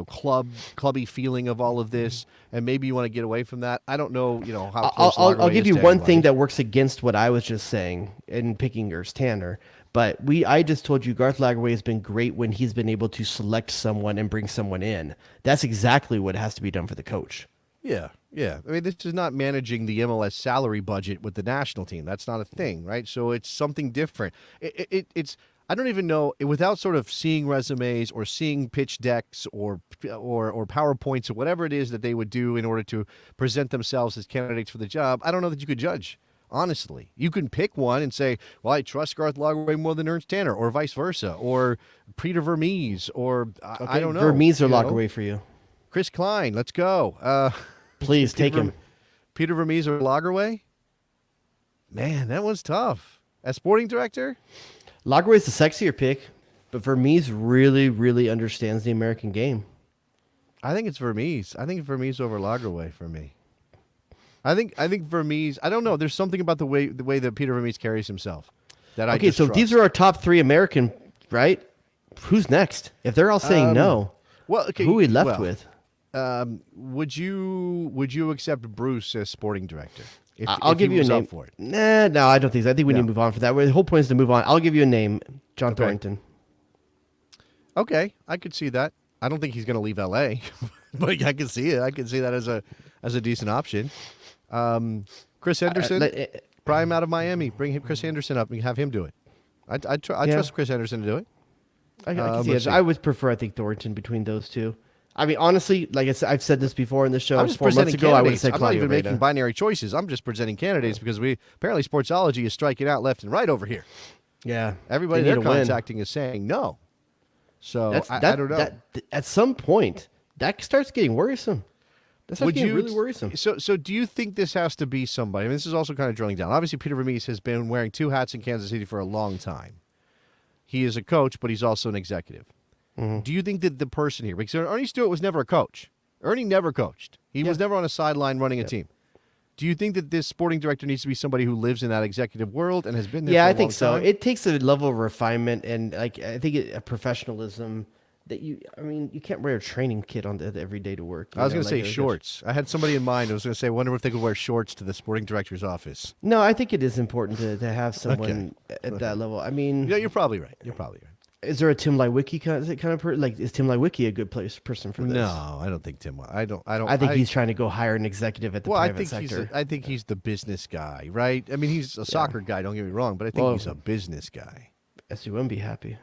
clubby feeling of all of this, and maybe you want to get away from that. I don't know, how close I'll Lagerway give is you to one thing anybody. that works against what I was just saying in picking Ernst Tanner. But I just told you Garth Lagerway has been great when he's been able to select someone and bring someone in. That's exactly what has to be done for the coach. Yeah. I mean, this is not managing the MLS salary budget with the national team. That's not a thing, right? So it's something different. It's I don't even know, without sort of seeing resumes or seeing pitch decks or PowerPoints or whatever it is that they would do in order to present themselves as candidates for the job. I don't know that you could judge. Honestly, you can pick one and say, well, I trust Garth Lagerway more than Ernst Tanner, or vice versa, or Peter Vermees, or I don't know. Vermees or you know? Lagerway for you. Chris Klein, let's go. Please take him. Peter Vermees or Lagerway? Man, that one's tough. As sporting director? Lagerway's the sexier pick, but Vermees really, really understands the American game. I think it's Vermees. I think Vermees over Lagerway for me. I think Vermees. I don't know. There's something about the way that Peter Vermees carries himself that I Okay, just so trust. these are our top 3 American, right? Who's next? If they're all saying no, well. Okay, who are we left well, with? Would you accept Bruce as sporting director? I'll if give he you a was up name. for it. Nah, no, I don't think so. I think we need to move on for that. The whole point is to move on. I'll give you a name, John Okay. Thornton. Okay, I could see that. I don't think he's going to leave L.A., but I can see it. I can see that as a decent option. Chris Henderson, prime out of Miami. Bring Chris Henderson up and have him do it. I trust Chris Henderson to do it. I can see let's it. see. I would prefer, I think, Thornton between those two. I mean, honestly, like I've said this before in the show. I'm just 4 months presenting ago, I would have candidates. said I'm not Claudio even Reyna. making binary choices. I'm just presenting candidates because apparently Sportsology is striking out left and right over here. Yeah, Everybody they they're need to win. contacting is saying no. So That's, I that, don't know. at some point, that starts getting worrisome. That starts getting really worrisome. So do you think this has to be somebody? I mean, this is also kind of drilling down. Obviously, Peter Vermees has been wearing 2 hats in Kansas City for a long time. He is a coach, but he's also an executive. Mm-hmm. Do you think that the person here, because Ernie Stewart was never a coach. Ernie never coached. He was never on a sideline running a team. Do you think that this sporting director needs to be somebody who lives in that executive world and has been there for a I long think so. time? It takes a level of refinement and, like, I think a professionalism that you can't wear a training kit on every day to work. I was going to say shorts. I had somebody in mind. I was going to say, I wonder if they could wear shorts to the sporting director's office. No, I think it is important to have someone at that level. I mean, Yeah, you're probably right. is there a Tim Lewicki kind of like? Is Tim Lewicki a good person for this? No, I don't think Tim. I don't. I think he's trying to go hire an executive at the private sector. I think he's the business guy, right? I mean, he's a soccer guy. Don't get me wrong, but I think he's a business guy. SUM be happy.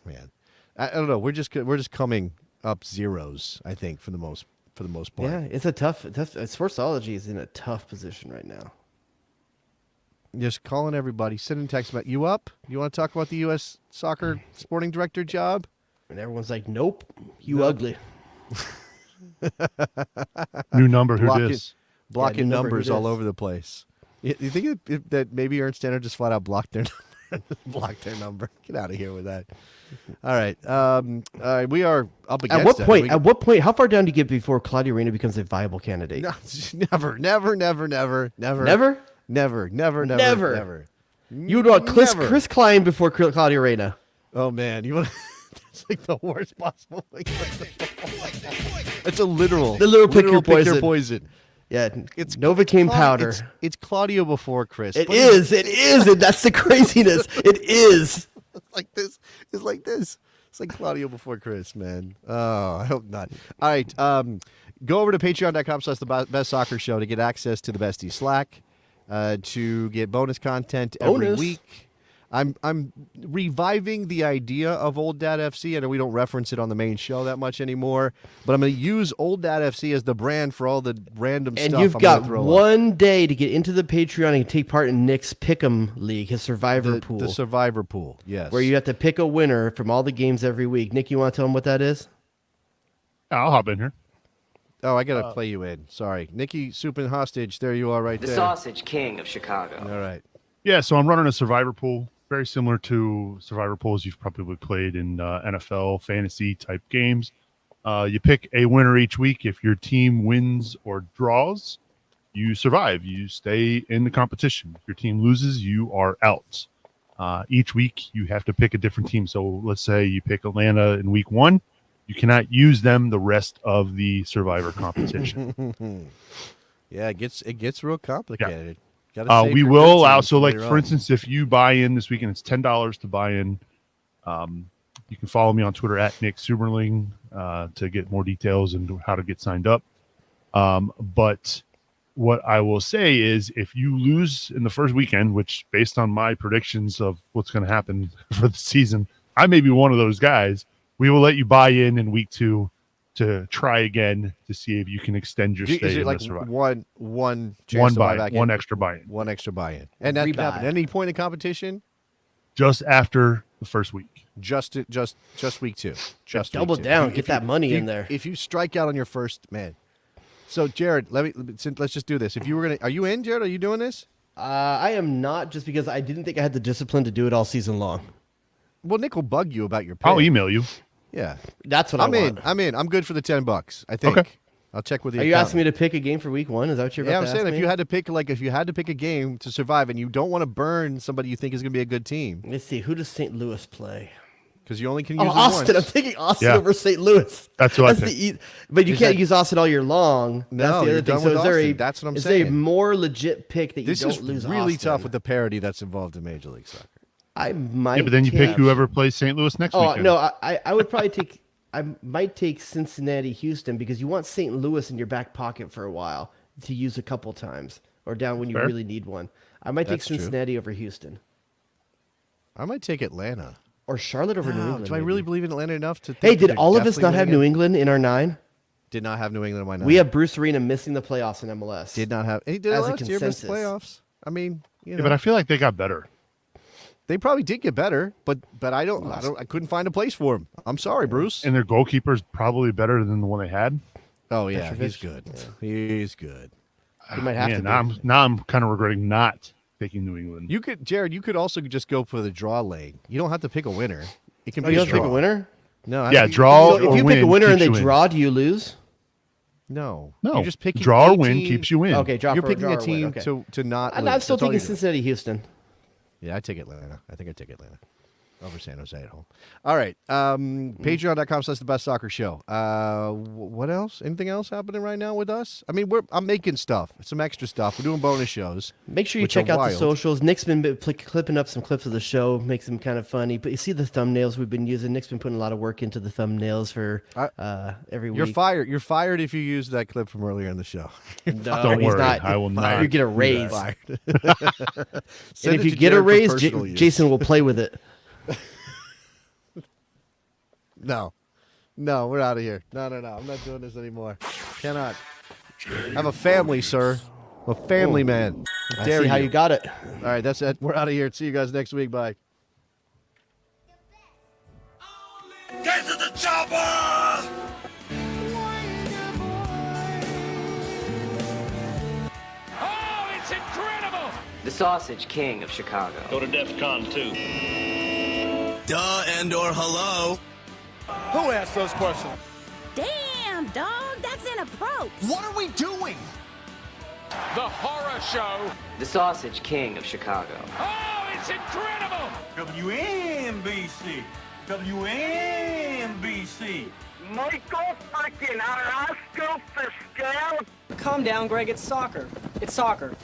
Man, I don't know. We're just coming up zeros. I think for the most part. Yeah, it's a tough. Sportsology is in a tough position right now. Just calling everybody, sending texts about you up. You want to talk about the U.S. soccer sporting director job? And everyone's like, "Nope, you ugly." New number. Who dis? Blocking new number, who numbers all dis? over the place. You think that maybe Ernst Tanner just flat out blocked their number? Get out of here with that. All right. We are up against it. At what point? How far down do you get before Claudio Reyna becomes a viable candidate? No, never. Never. You would want Chris Klein before Claudio Reyna. Oh man, you want? That's like the worst possible thing. It's a literal. The little pick your poison. Yeah, It's Novocaine powder. It's Claudio before Chris. It is, and that's the craziness. It is. It's like this. It's like Claudio before Chris, man. Oh, I hope not. All right, go over to patreon.com/the best soccer show to get access to the Bestie Slack, to get bonus content every week. I'm reviving the idea of Old Dad FC. I know we don't reference it on the main show that much anymore, but I'm going to use Old Dad FC as the brand for all the random stuff. And you've got one day to get into the Patreon and take part in Nick's Pick'em League, his Survivor Pool. The Survivor Pool, yes. Where you have to pick a winner from all the games every week. Nick, you want to tell them what that is? I'll hop in here. Oh, I got to play you in. Sorry. Nikki Supin Hostage, there you are right there. The Sausage King of Chicago. All right. Yeah, so I'm running a Survivor Pool. Very similar to Survivor pools you've probably played in NFL fantasy type games. You pick a winner each week. If your team wins or draws, you survive. You stay in the competition. If your team loses, you are out. Each week, you have to pick a different team. So let's say you pick Atlanta in week 1. You cannot use them the rest of the Survivor competition. Yeah, it gets real complicated. We will allow, so like for instance, if you buy in this weekend, it's $10 to buy in. You can follow me on Twitter at Nick Suberling to get more details and how to get signed up. But what I will say is if you lose in the first weekend, which based on my predictions of what's going to happen for the season, I may be one of those guys. We will let you buy in week 2 to try again to see if you can extend your stay. Is it like one extra buy-in? One extra buy-in. And that can happen at any point in competition? Just after the first week. Just week 2. Just double week 2. down. Get that money in there. If you strike out on your first, man. So, Jared, let's just do this. If you were are you in, Jared? Are you doing this? I am not, just because I didn't think I had the discipline to do it all season long. Well, Nick will bug you about your pick. I'll email you. Yeah, that's what I'm in. I'm in. I'm good for the $10. I think. Okay. I'll check with you. Are you asking me to pick a game for week 1? Is that what you're about to ask me? I'm saying if you had to pick a game to survive, and you don't want to burn somebody you think is going to be a good team. Let's see. Who does St. Louis play? Because you only can use Austin. once. I'm taking Austin over St. Louis. That's what I think. But you can't use Austin all year long. No, that's the other thing. So that's what I'm saying. Is saying. there a more legit pick that you don't lose? This is really tough with the parity that's involved in Major League Soccer. I might. Yeah, but then you pick whoever plays St. Louis next weekend. No, I would probably take. I might take Cincinnati, Houston, because you want St. Louis in your back pocket for a while to use a couple times, or down when you really need one. I might take Cincinnati over Houston. I might take Atlanta. Or Charlotte over New England. Do I really believe in Atlanta enough to think Hey, did all of us not have New England in our 9? Did not have New England in my 9. We have Bruce Arena missing the playoffs in MLS. Did not have. He did as last a year, missed consensus. playoffs. I mean, Yeah, but I feel like they got better. They probably did get better, but I couldn't find a place for him. I'm sorry, Bruce. And their goalkeeper's probably better than the one they had. Oh yeah, Petrovic? he's good. Yeah. He's good. He might have to. Now I'm kind of regretting not taking New England. Jared. You could also just go for the draw lane. You don't have to pick a winner. It can Oh, be you a don't pick draw. a winner? No. Draw So or if you win pick a winner and keeps they you in. draw, do you lose? No. No, You're just picking draw a or win team. keeps you in. Okay, draw. You're for picking draw a or win, team okay. to not. I'm lose. still That's all taking you're doing. Cincinnati, Houston. Yeah, I take Atlanta. I think I take Atlanta. over San Jose at home. All right. Patreon.com/the best soccer show. What else? Anything else happening right now with us? I mean, I'm making stuff, some extra stuff. We're doing bonus shows. Make sure you check out the socials. Nick's been clipping up some clips of the show, makes them kind of funny. But you see the thumbnails we've been using. Nick's been putting a lot of work into the thumbnails for every week. You're fired. You're fired if you use that clip from earlier in the show. No, Don't he's worry. not. I will not. You get a raise. Fired. And if you get a raise, Jason will play with it. No, we're out of here. No. I'm not doing this anymore. Cannot. I have a family, sir. I'm a family man. I see how you got it. All right, that's it. We're out of here. See you guys next week. Bye. Get to the chopper! Oh, it's incredible! The Sausage King of Chicago. Go to DEFCON 2. Duh and or hello. Who asked those questions? Damn, dog, that's inappropriate. What are we doing? The horror show. The Sausage King of Chicago. Oh, it's incredible! WNBC. WNBC. Michael freaking Orozco Fiscal. Calm down, Greg. It's soccer. It's soccer.